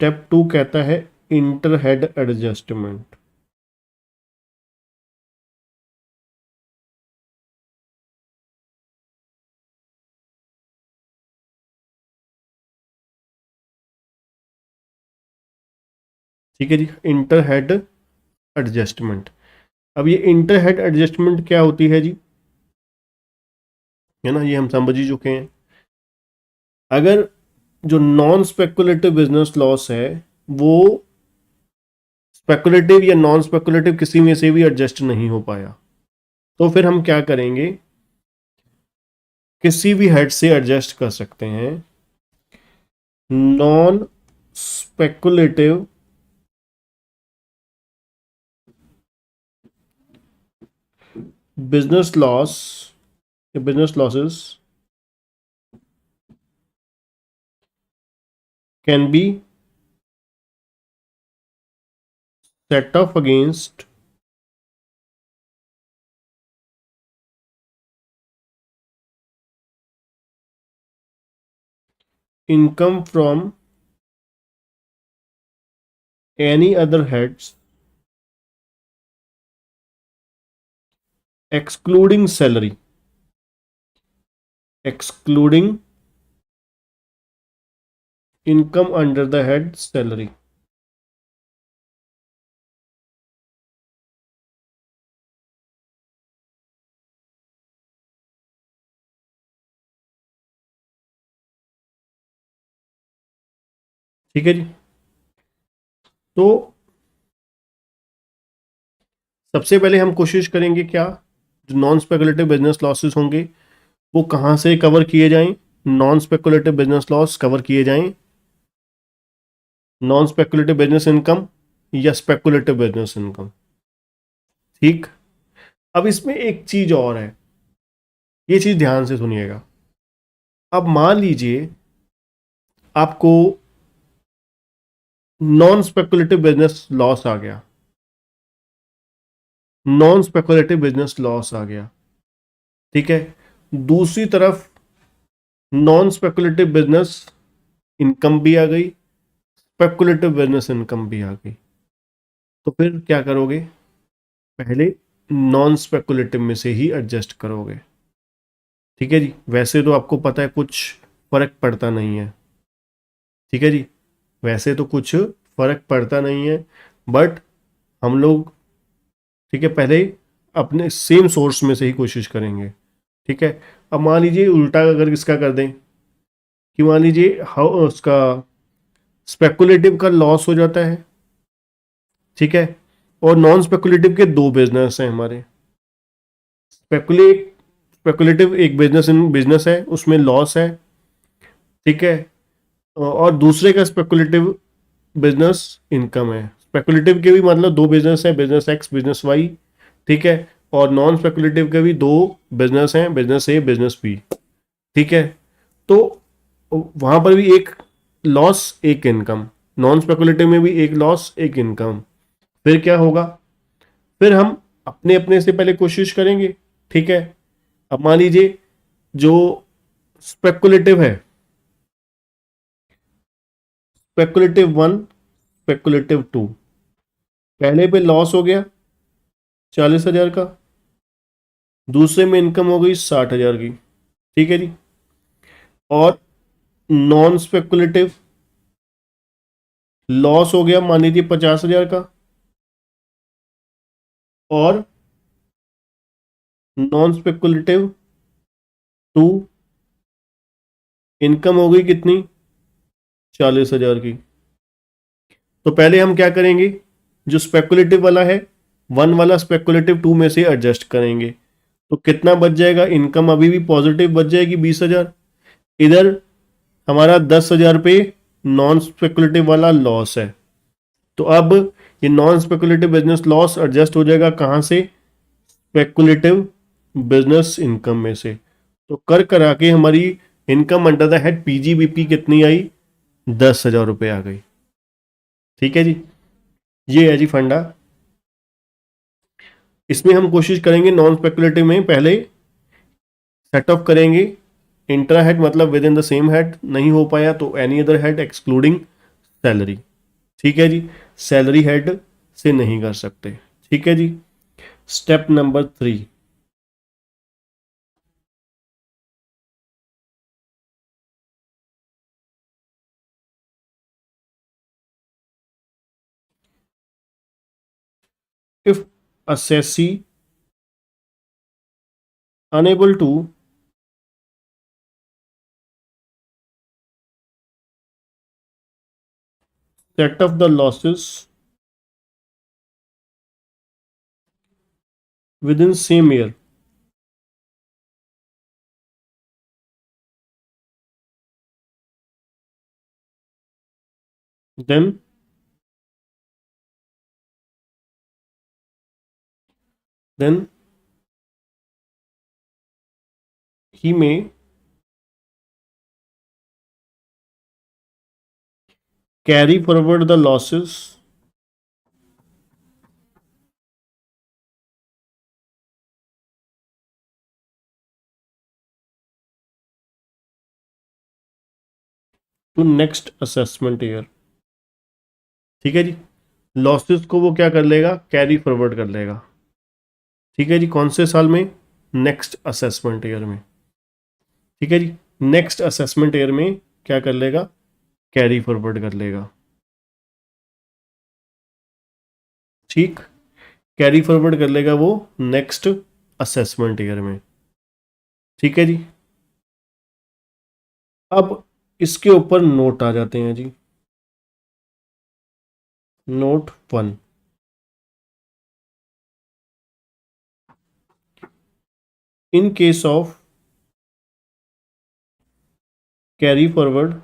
स्टेप टू कहता है इंटर हेड एडजस्टमेंट। ठीक है जी, इंटर हेड एडजस्टमेंट। अब ये इंटर हेड एडजस्टमेंट क्या होती है जी, है ना, ये हम समझ ही चुके हैं। अगर जो नॉन स्पेकुलेटिव बिजनेस लॉस है वो स्पेकुलेटिव या नॉन स्पेकुलेटिव किसी में से भी एडजस्ट नहीं हो पाया, तो फिर हम क्या करेंगे, किसी भी हेड से एडजस्ट कर सकते हैं। Non speculative business loss, business losses can be set off against income from any other heads excluding salary, excluding income under the head salary। ठीक है जी, तो सबसे पहले हम कोशिश करेंगे क्या, जो नॉन स्पेकुलेटिव बिजनेस लॉसेस होंगे वो कहां से कवर किए जाएं, non speculative business loss cover किए जाएं नॉन स्पेकुलेटिव बिजनेस इनकम या स्पेकुलेटिव बिजनेस इनकम। ठीक, अब इसमें एक चीज और है, ये चीज ध्यान से सुनिएगा। अब मान लीजिए आपको नॉन स्पेकुलेटिव बिजनेस लॉस आ गया, नॉन स्पेकुलेटिव बिजनेस लॉस आ गया, ठीक है। दूसरी तरफ नॉन स्पेकुलेटिव बिजनेस इनकम भी आ गई, स्पेकुलेटिव बिजनेस इनकम भी आ गई, तो फिर क्या करोगे, पहले नॉन स्पेकुलेटिव में से ही एडजस्ट करोगे। ठीक है जी, वैसे तो आपको पता है कुछ फर्क पड़ता नहीं है, ठीक है जी, वैसे तो कुछ फर्क पड़ता नहीं है, बट हम लोग, ठीक है, पहले अपने सेम सोर्स में से ही कोशिश करेंगे। ठीक है, अब मान लीजिए उल्टा अगर इसका कर दें कि मान लीजिए उसका स्पेकुलेटिव का लॉस हो जाता है, ठीक है, और नॉन स्पेकुलेटिव के दो बिजनेस हैं हमारे। स्पेकुलेटिव एक बिजनेस है उसमें लॉस है, ठीक है, और दूसरे का स्पेकुलेटिव बिजनेस इनकम है। स्पेकुलेटिव के भी मतलब दो बिजनेस है, बिजनेस एक्स बिजनेस वाई, ठीक है, और नॉन स्पेकुलेटिव के भी दो बिजनेस हैं, बिजनेस ए बिजनेस बी, ठीक है। तो वहां पर भी एक लॉस एक इनकम, नॉन स्पेकुलेटिव में भी एक लॉस एक इनकम। फिर क्या होगा, फिर हम अपने अपने से पहले कोशिश करेंगे, ठीक है। अब मान लीजिए जो स्पेकुलेटिव है, स्पेकुलेटिव वन, स्पेकुलेटिव टू, पहले पे लॉस हो गया 40,000 का, दूसरे में इनकम हो गई 60,000 की, ठीक है जी। और नॉन स्पेकुलेटिव लॉस हो गया मान लीजिए 50,000 का, और नॉन स्पेकुलेटिव टू इनकम हो गई कितनी, 40,000 की। तो पहले हम क्या करेंगे, जो स्पेकुलेटिव वाला है वन वाला स्पेकुलेटिव टू में से एडजस्ट करेंगे, तो कितना बच जाएगा, इनकम अभी भी पॉजिटिव बच जाएगी 20,000, इधर हमारा 10,000 पे नॉन स्पेकुलेटिव वाला लॉस है। तो अब ये non speculative business loss adjust हो जाएगा कहां से, स्पेकुलेटिव बिजनेस इनकम में से। तो कर करा के हमारी income under the head PGBP कितनी आई, 10,000 रुपये आ गई। ठीक है जी, ये है जी फंडा। इसमें हम कोशिश करेंगे नॉन स्पेकुलेटिव में पहले सेट ऑफ करेंगे इंट्रा हेड, मतलब with in the same head, नहीं हो पाया तो any other head excluding salary. ठीक है जी, सैलरी हेड से नहीं कर सकते। ठीक है जी, step number 3, if assessee unable to set off the losses within same year, then then he may carry forward the losses to next assessment year। ठीक है जी, लॉसेस को वो क्या कर लेगा, कैरी फॉरवर्ड कर लेगा। ठीक है जी, कौन से साल में, नेक्स्ट असेसमेंट ईयर में। ठीक है जी, नेक्स्ट असेसमेंट ईयर में क्या कर लेगा, कैरी फॉरवर्ड कर लेगा। ठीक, कैरी फॉरवर्ड कर लेगा वो नेक्स्ट असेसमेंट ईयर में। ठीक है जी, अब इसके ऊपर नोट आ जाते हैं जी। Note 1, in case of carry forward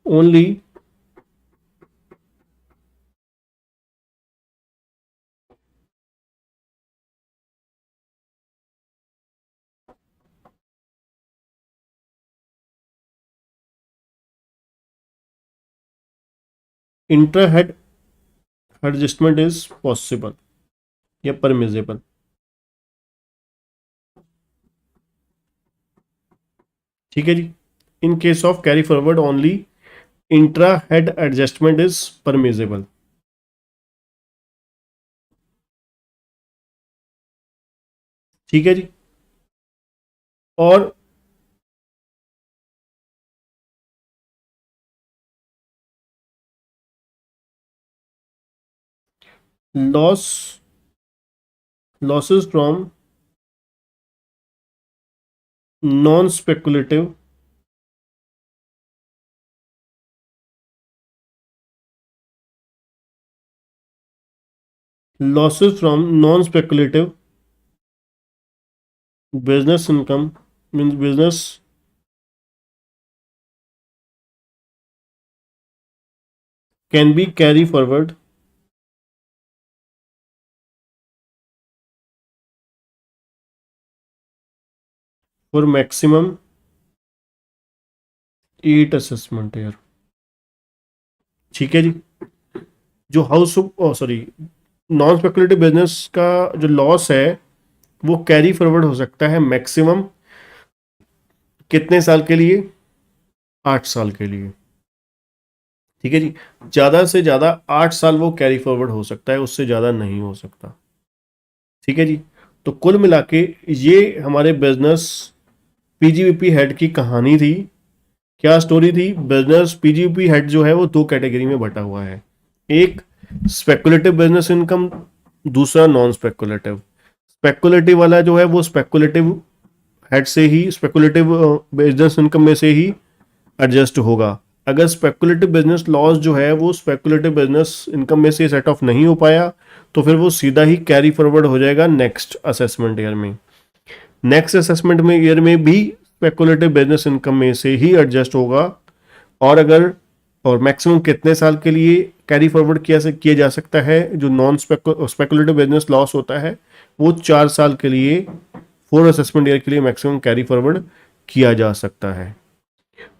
only intra head adjustment is possible या परमिजेबल। ठीक है जी, in case of carry forward only intra head adjustment is permissible. ठीक है जी, और losses from non-speculative business income means business can be carry forward for maximum 8 assessment year। ठीक है जी, जो house sorry non speculative business का जो loss है वो कैरी फॉरवर्ड हो सकता है मैक्सिमम कितने साल के लिए, 8 साल के लिए। ठीक है जी, ज्यादा से ज्यादा 8 साल वो कैरी फॉरवर्ड हो सकता है, उससे ज्यादा नहीं हो सकता। ठीक है जी, तो कुल मिला के ये हमारे बिजनेस पीजीवीपी हेड की कहानी थी। क्या स्टोरी थी, बिजनेस पीजीवीपी हेड जो है वो 2 कैटेगरी में बटा हुआ है, एक स्पेकुलेटिव बिजनेस इनकम, दूसरा नॉन स्पेकुलेटिव। स्पेकुलेटिव वाला जो है वो स्पेकुलेटिव हेड से ही, स्पेकुलेटिव बिजनेस इनकम में से ही एडजस्ट होगा। अगर स्पेकुलेटिव बिजनेस लॉस जो है वो स्पेकुलेटिव बिजनेस इनकम में से सेट ऑफ नहीं हो पाया तो फिर वो सीधा ही कैरी फॉरवर्ड हो जाएगा नेक्स्ट असेसमेंट ईयर में। नेक्स्ट असेसमेंट में ईयर में भी स्पेकुलेटिव बिजनेस इनकम में से ही एडजस्ट होगा। और अगर और मैक्सिमम कितने साल के लिए कैरी फॉरवर्ड किया जा सकता है, जो नॉन स्पेकुलेटिव बिजनेस लॉस होता है वो 4 साल के लिए, 4 असेसमेंट ईयर के लिए मैक्सिमम कैरी फॉरवर्ड किया जा सकता है।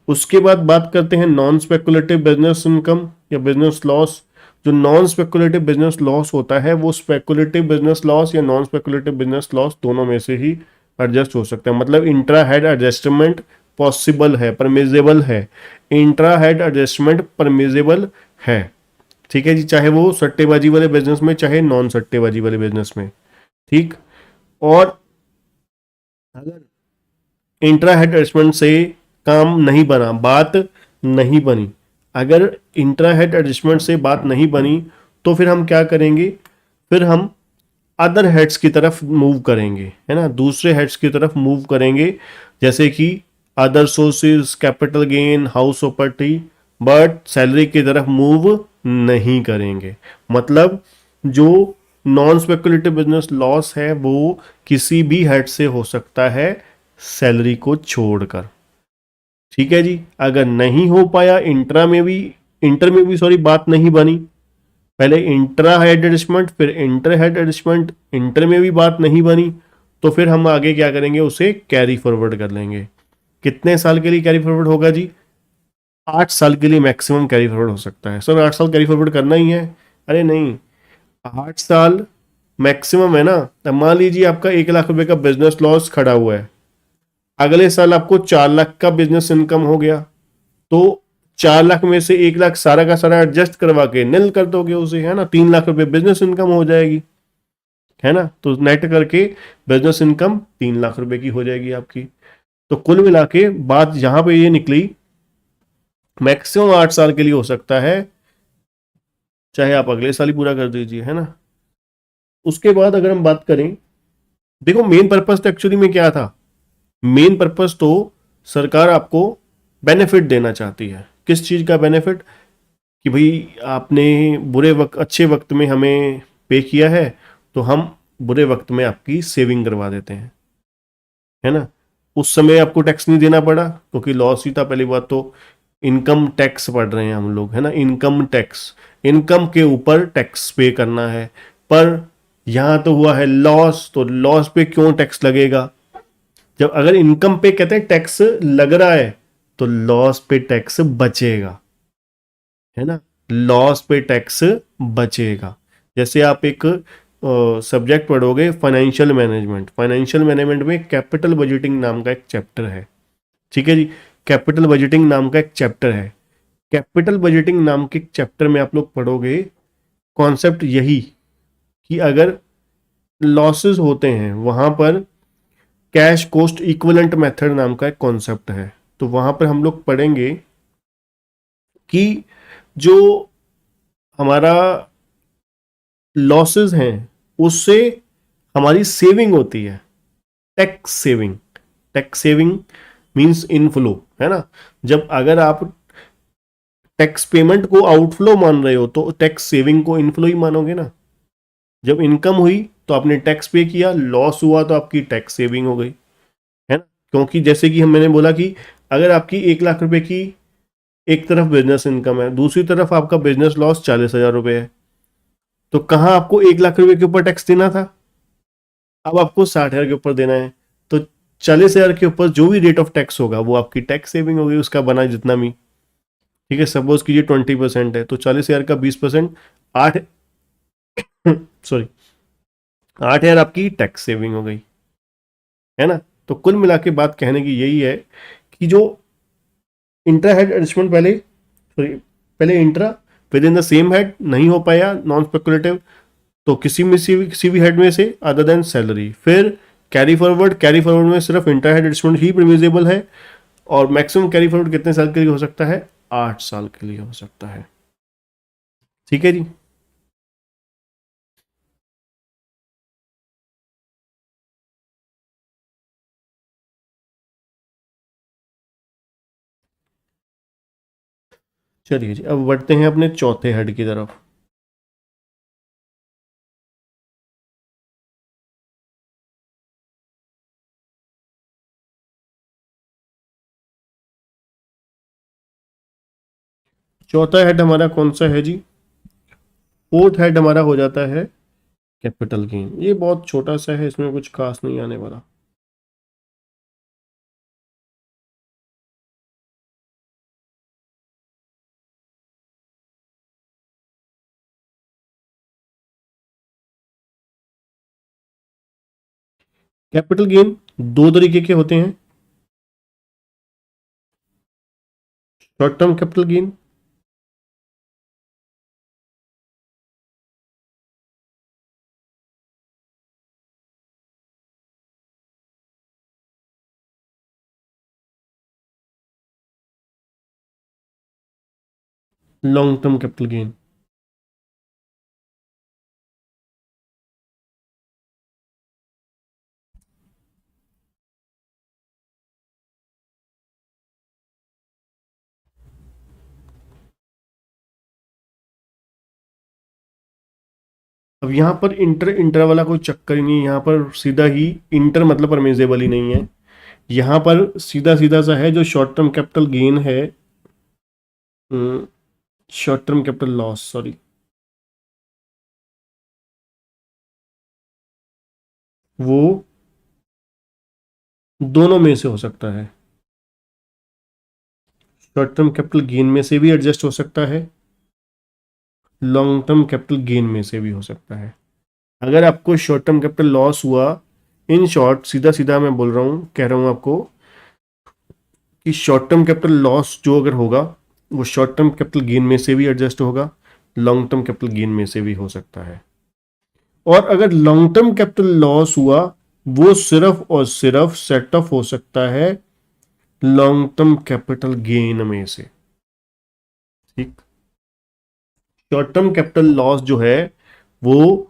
उसके बाद बात करते हैं नॉन स्पेकुलेटिव बिजनेस इनकम या बिजनेस लॉस। जो नॉन स्पेकुलेटिव बिजनेस लॉस होता है वो स्पेकुलेटिव बिजनेस लॉस या नॉन स्पेकुलेटिव बिजनेस लॉस दोनों में से ही एडजस्ट हो सकता है। मतलब इंट्रा हेड एडजस्टमेंट पॉसिबल है, परमिजेबल है। इंट्रा हेड एडजस्टमेंट परमिजेबल है। ठीक है जी, चाहे वो सट्टेबाजी वाले बिजनेस में चाहे नॉन सट्टेबाजी वाले बिजनेस में। ठीक, और अगर इंट्रा हेड एडजस्टमेंट से काम नहीं बना, बात नहीं बनी, अगर इंट्रा हेड एडजस्टमेंट से बात नहीं बनी तो फिर हम क्या करेंगे, फिर हम अदर हेड्स की तरफ मूव करेंगे, है ना, दूसरे हेड्स की तरफ मूव करेंगे, जैसे कि other sources, capital gain, house property, but salary की तरफ मूव नहीं करेंगे। मतलब जो नॉन स्पेकुलेटिव बिजनेस लॉस है वो किसी भी हेड से हो सकता है सैलरी को छोड़कर। ठीक है जी, अगर नहीं हो पाया इंटर में भी सॉरी बात नहीं बनी, पहले इंट्रा हेड एडजस्टमेंट फिर इंटर हेड एडजस्टमेंट, इंटर में भी बात नहीं बनी, तो फिर हम आगे क्या करेंगे, उसे कैरी फॉरवर्ड कर लेंगे। कितने साल के लिए कैरी फॉरवर्ड होगा जी? 8 साल के लिए मैक्सिमम कैरी फॉरवर्ड हो सकता है। सर 8 साल कैरी फॉरवर्ड करना ही है? अरे नहीं, 8 साल मैक्सिमम है ना। अब मान लीजिए आपका 1 लाख रुपए का बिजनेस लॉस खड़ा हुआ है, अगले साल आपको 4 लाख का बिजनेस इनकम हो गया, तो 4 लाख में से 1 लाख सारा का सारा एडजस्ट करवा के निल कर दोगे उसे, है ना, 3 लाख रुपए बिजनेस इनकम हो जाएगी, है ना। तो नेट करके बिजनेस इनकम 3 लाख रुपए की हो जाएगी आपकी। तो कुल मिला के बात यहां पे ये निकली, मैक्सिमम 8 साल के लिए हो सकता है, चाहे आप अगले साल ही पूरा कर दीजिए, है ना। उसके बाद अगर हम बात करें, देखो मेन पर्पस तो एक्चुअली में क्या था, मेन पर्पस तो सरकार आपको बेनिफिट देना चाहती है। किस चीज का बेनिफिट? कि भाई आपने बुरे वक्त अच्छे वक्त में हमें पे किया है, तो हम बुरे वक्त में आपकी सेविंग करवा देते हैं, है ना। उस समय आपको टैक्स नहीं देना पड़ा क्योंकि लॉस ही था। पहली बात तो इनकम टैक्स पढ़ रहे हैं हम लोग, है ना, इनकम टैक्स, इनकम के ऊपर टैक्स पे करना है। पर यहां तो हुआ है लॉस, तो लॉस पे क्यों टैक्स लगेगा? जब अगर इनकम पे कहते हैं टैक्स लग रहा है, तो लॉस पे टैक्स बचेगा, है ना, लॉस पे टैक्स बचेगा। जैसे आप एक सब्जेक्ट पढ़ोगे फाइनेंशियल मैनेजमेंट, फाइनेंशियल मैनेजमेंट में कैपिटल बजटिंग नाम का एक चैप्टर है। ठीक है जी, कैपिटल बजटिंग नाम का एक चैप्टर है। कैपिटल बजटिंग नाम के चैप्टर में आप लोग पढ़ोगे कॉन्सेप्ट यही, कि अगर लॉसेस होते हैं वहां पर कैश कोस्ट इक्विवेलेंट मेथड नाम का एक कॉन्सेप्ट है। तो वहां पर हम लोग पढ़ेंगे कि जो हमारा लॉसेस हैं उससे हमारी सेविंग होती है, tax saving. Tax saving means inflow, है ना। जब अगर आप टैक्स पेमेंट को आउटफ्लो मान रहे हो तो टैक्स सेविंग को इनफ्लो ही मानोगे ना। जब इनकम हुई तो आपने टैक्स पे किया, लॉस हुआ तो आपकी टैक्स सेविंग हो गई, है ना। क्योंकि जैसे कि हम मैंने बोला कि अगर आपकी 1 लाख रुपए की एक तरफ बिजनेस इनकम है, दूसरी तरफ आपका बिजनेस लॉस 40,000 रुपए है, तो कहाँ आपको 1 लाख रुपए के ऊपर टैक्स देना था? अब आपको 60,000 के ऊपर देना है। तो 40,000 के ऊपर जो भी रेट ऑफ टैक्स होगा वो आपकी टैक्स सेविंग होगी, उसका बना जितना भी। ठीक है, सपोज कीजिए 20% है, तो 40,000 का 20%, 8, सॉरी, 8,000 आपकी टैक्स सेविंग हो गई, है ना। तो कुल मिला के बात कहने की यही है कि जो इंट्रा हेड एडजस्टमेंट पहले, सॉरी, पहले intra with in the same head नहीं हो पाया नॉन स्पेकुलेटिव, तो किसी भी हेड में से अदर देन सैलरी। फिर कैरी फॉरवर्ड में सिर्फ इंटर हेड एडजस्टमेंट ही प्रिमिजेबल है, और मैक्सिमम कैरी फॉरवर्ड कितने साल के लिए हो सकता है? 8 साल के लिए हो सकता है। ठीक है जी। चलिए जी, अब बढ़ते हैं अपने चौथे हेड की तरफ। चौथा हेड हमारा कौन सा है जी? फोर्थ हेड हमारा हो जाता है कैपिटल गेन। ये बहुत छोटा सा है, इसमें कुछ खास नहीं आने वाला। कैपिटल गेन दो तरीके के होते हैं, short term capital gain, long term capital gain. अब यहाँ पर इंटर इंटर वाला कोई चक्कर ही नहीं है, यहाँ पर सीधा ही इंटर मतलब परमिजेबल ही नहीं है, यहाँ पर सीधा सीधा सा है जो शॉर्ट टर्म कैपिटल गेन है, short term capital loss, sorry, वो दोनों में से हो सकता है। शॉर्ट टर्म कैपिटल गेन में से भी एडजस्ट हो सकता है, लॉन्ग टर्म कैपिटल गेन में से भी हो सकता है। अगर आपको शॉर्ट टर्म कैपिटल लॉस हुआ, इन शॉर्ट सीधा सीधा मैं बोल रहा हूँ, कह रहा हूँ आपको कि शॉर्ट टर्म कैपिटल लॉस जो अगर होगा वो शॉर्ट टर्म कैपिटल गेन में से भी एडजस्ट होगा, लॉन्ग टर्म कैपिटल गेन में से भी हो सकता है। और अगर लॉन्ग टर्म कैपिटल लॉस हुआ वो सिर्फ और सिर्फ सेट ऑफ हो सकता है लॉन्ग टर्म कैपिटल गेन में से। ठीक, शॉर्ट टर्म कैपिटल लॉस जो है वो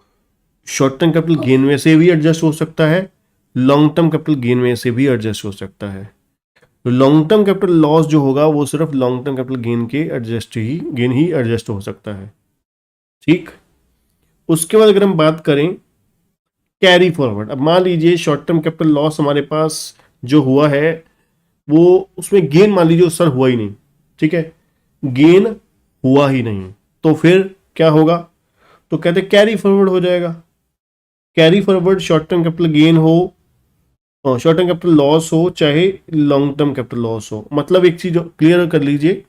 शॉर्ट टर्म कैपिटल गेन में से भी एडजस्ट हो सकता है, लॉन्ग टर्म कैपिटल गेन में से भी एडजस्ट हो सकता है। तो लॉन्ग टर्म कैपिटल लॉस जो होगा वो सिर्फ लॉन्ग टर्म कैपिटल गेन ही एडजस्ट हो सकता है। ठीक, उसके बाद अगर हम बात करें कैरी फॉरवर्ड, अब मान लीजिए शॉर्ट टर्म कैपिटल लॉस हमारे पास जो हुआ है वो, उसमें गेन मान लीजिए उस साल हुआ ही नहीं, ठीक है, गेन हुआ ही नहीं, तो फिर क्या होगा, तो कहते हैं कैरी फॉरवर्ड हो जाएगा। Carry forward short term capital gain हो, शॉर्ट टर्म कैपिटल लॉस हो, चाहे लॉन्ग टर्म कैपिटल लॉस हो, मतलब एक चीज क्लियर कर लीजिए,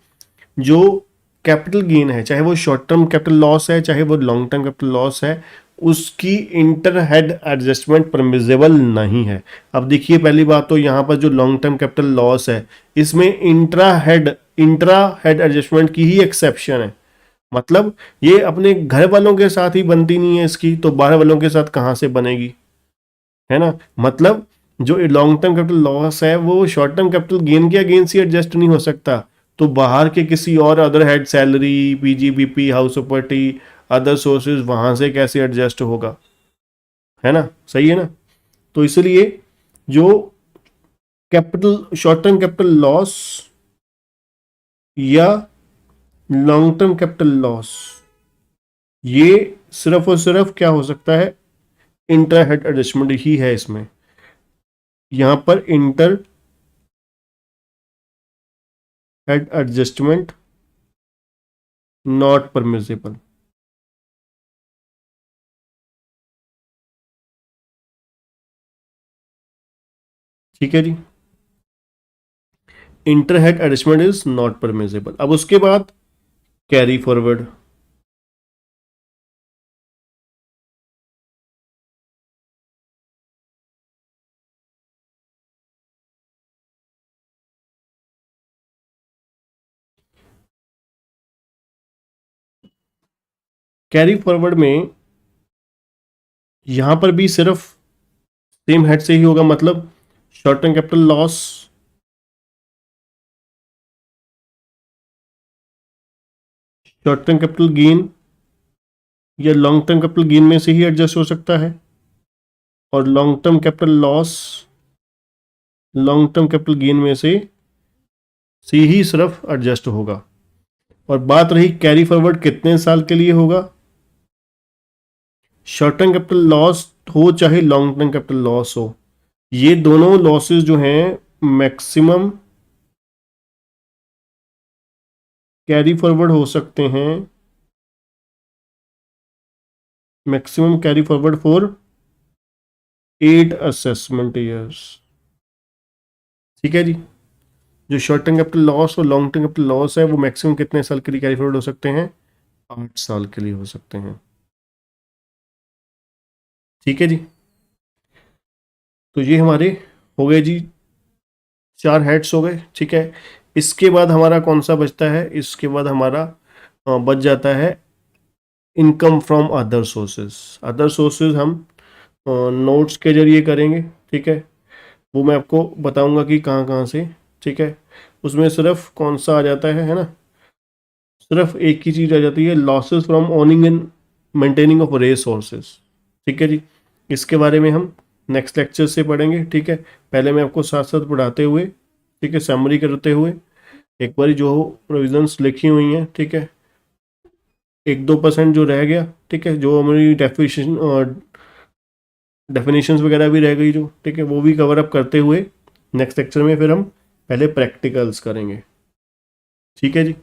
जो कैपिटल गेन है चाहे वो शॉर्ट टर्म कैपिटल लॉस है चाहे वो लॉन्ग टर्म कैपिटल लॉस है, उसकी इंटर हेड एडजस्टमेंट परमिजेबल नहीं है। अब देखिए पहली बात तो यहाँ पर जो लॉन्ग टर्म कैपिटल लॉस है इसमें इंट्रा हेड एडजस्टमेंट की ही एक्सेप्शन है, मतलब ये अपने घर वालों के साथ ही बनती नहीं है इसकी, तो बाहर वालों के साथ कहाँ से बनेगी, है ना। मतलब जो लॉन्ग टर्म कैपिटल लॉस है वो शॉर्ट टर्म कैपिटल गेन के अगेंस्ट ही एडजस्ट नहीं हो सकता, तो बाहर के किसी और other head, salary, PGBP, house property, other sources, वहां से कैसे एडजस्ट होगा, है ना, सही है ना। तो इसलिए जो capital short term capital loss या लॉन्ग टर्म कैपिटल लॉस, ये सिर्फ और सिर्फ क्या हो सकता है, इंटर हेड एडजस्टमेंट ही है इसमें, यहां पर inter head adjustment not permissible. ठीक है जी, inter head adjustment is not permissible. अब उसके बाद कैरी फॉरवर्ड, कैरी फॉरवर्ड में यहां पर भी सिर्फ सेम हेड से ही होगा, मतलब short term capital loss, short term capital gain या लॉन्ग टर्म कैपिटल गेन में से ही एडजस्ट हो सकता है, और long term capital loss long term capital gain में से ही सिर्फ एडजस्ट होगा। और बात रही कैरी फॉरवर्ड कितने साल के लिए होगा, शॉर्ट टर्म कैपिटल लॉस हो चाहे लॉन्ग टर्म कैपिटल लॉस हो, ये दोनों लॉसेस जो हैं मैक्सिमम कैरी फॉरवर्ड हो सकते हैं, maximum carry forward for 8 assessment years. ठीक है जी, जो शॉर्ट टर्म कैपिटल लॉस और लॉन्ग टर्म कैपिटल लॉस है वो मैक्सिमम कितने साल के लिए कैरी फॉरवर्ड हो सकते हैं, 8 साल के लिए हो सकते हैं। ठीक है जी, तो ये हमारे हो गए जी 4 हेड्स हो गए। ठीक है, इसके बाद हमारा कौन सा बचता है, इसके बाद हमारा बच जाता है income from other sources. Other sources हम नोट्स के जरिए करेंगे, ठीक है, वो मैं आपको बताऊंगा कि कहाँ कहाँ से। ठीक है, उसमें सिर्फ कौन सा आ जाता है ना, सिर्फ एक ही चीज आ जाती है, losses from owning and maintaining of resources. ठीक है जी, इसके बारे में हम नेक्स्ट लेक्चर से पढ़ेंगे। ठीक है, पहले मैं आपको साथ साथ पढ़ाते हुए, ठीक है, समरी करते हुए एक बार जो प्रोविजंस लिखी हुई हैं, ठीक है, 1-2% जो रह गया, ठीक है, जो हमारी डेफिनेशंस वगैरह भी रह गई जो, ठीक है, वो भी कवर अप करते हुए नेक्स्ट लेक्चर में फिर हम पहले प्रैक्टिकल्स करेंगे। ठीक है जी।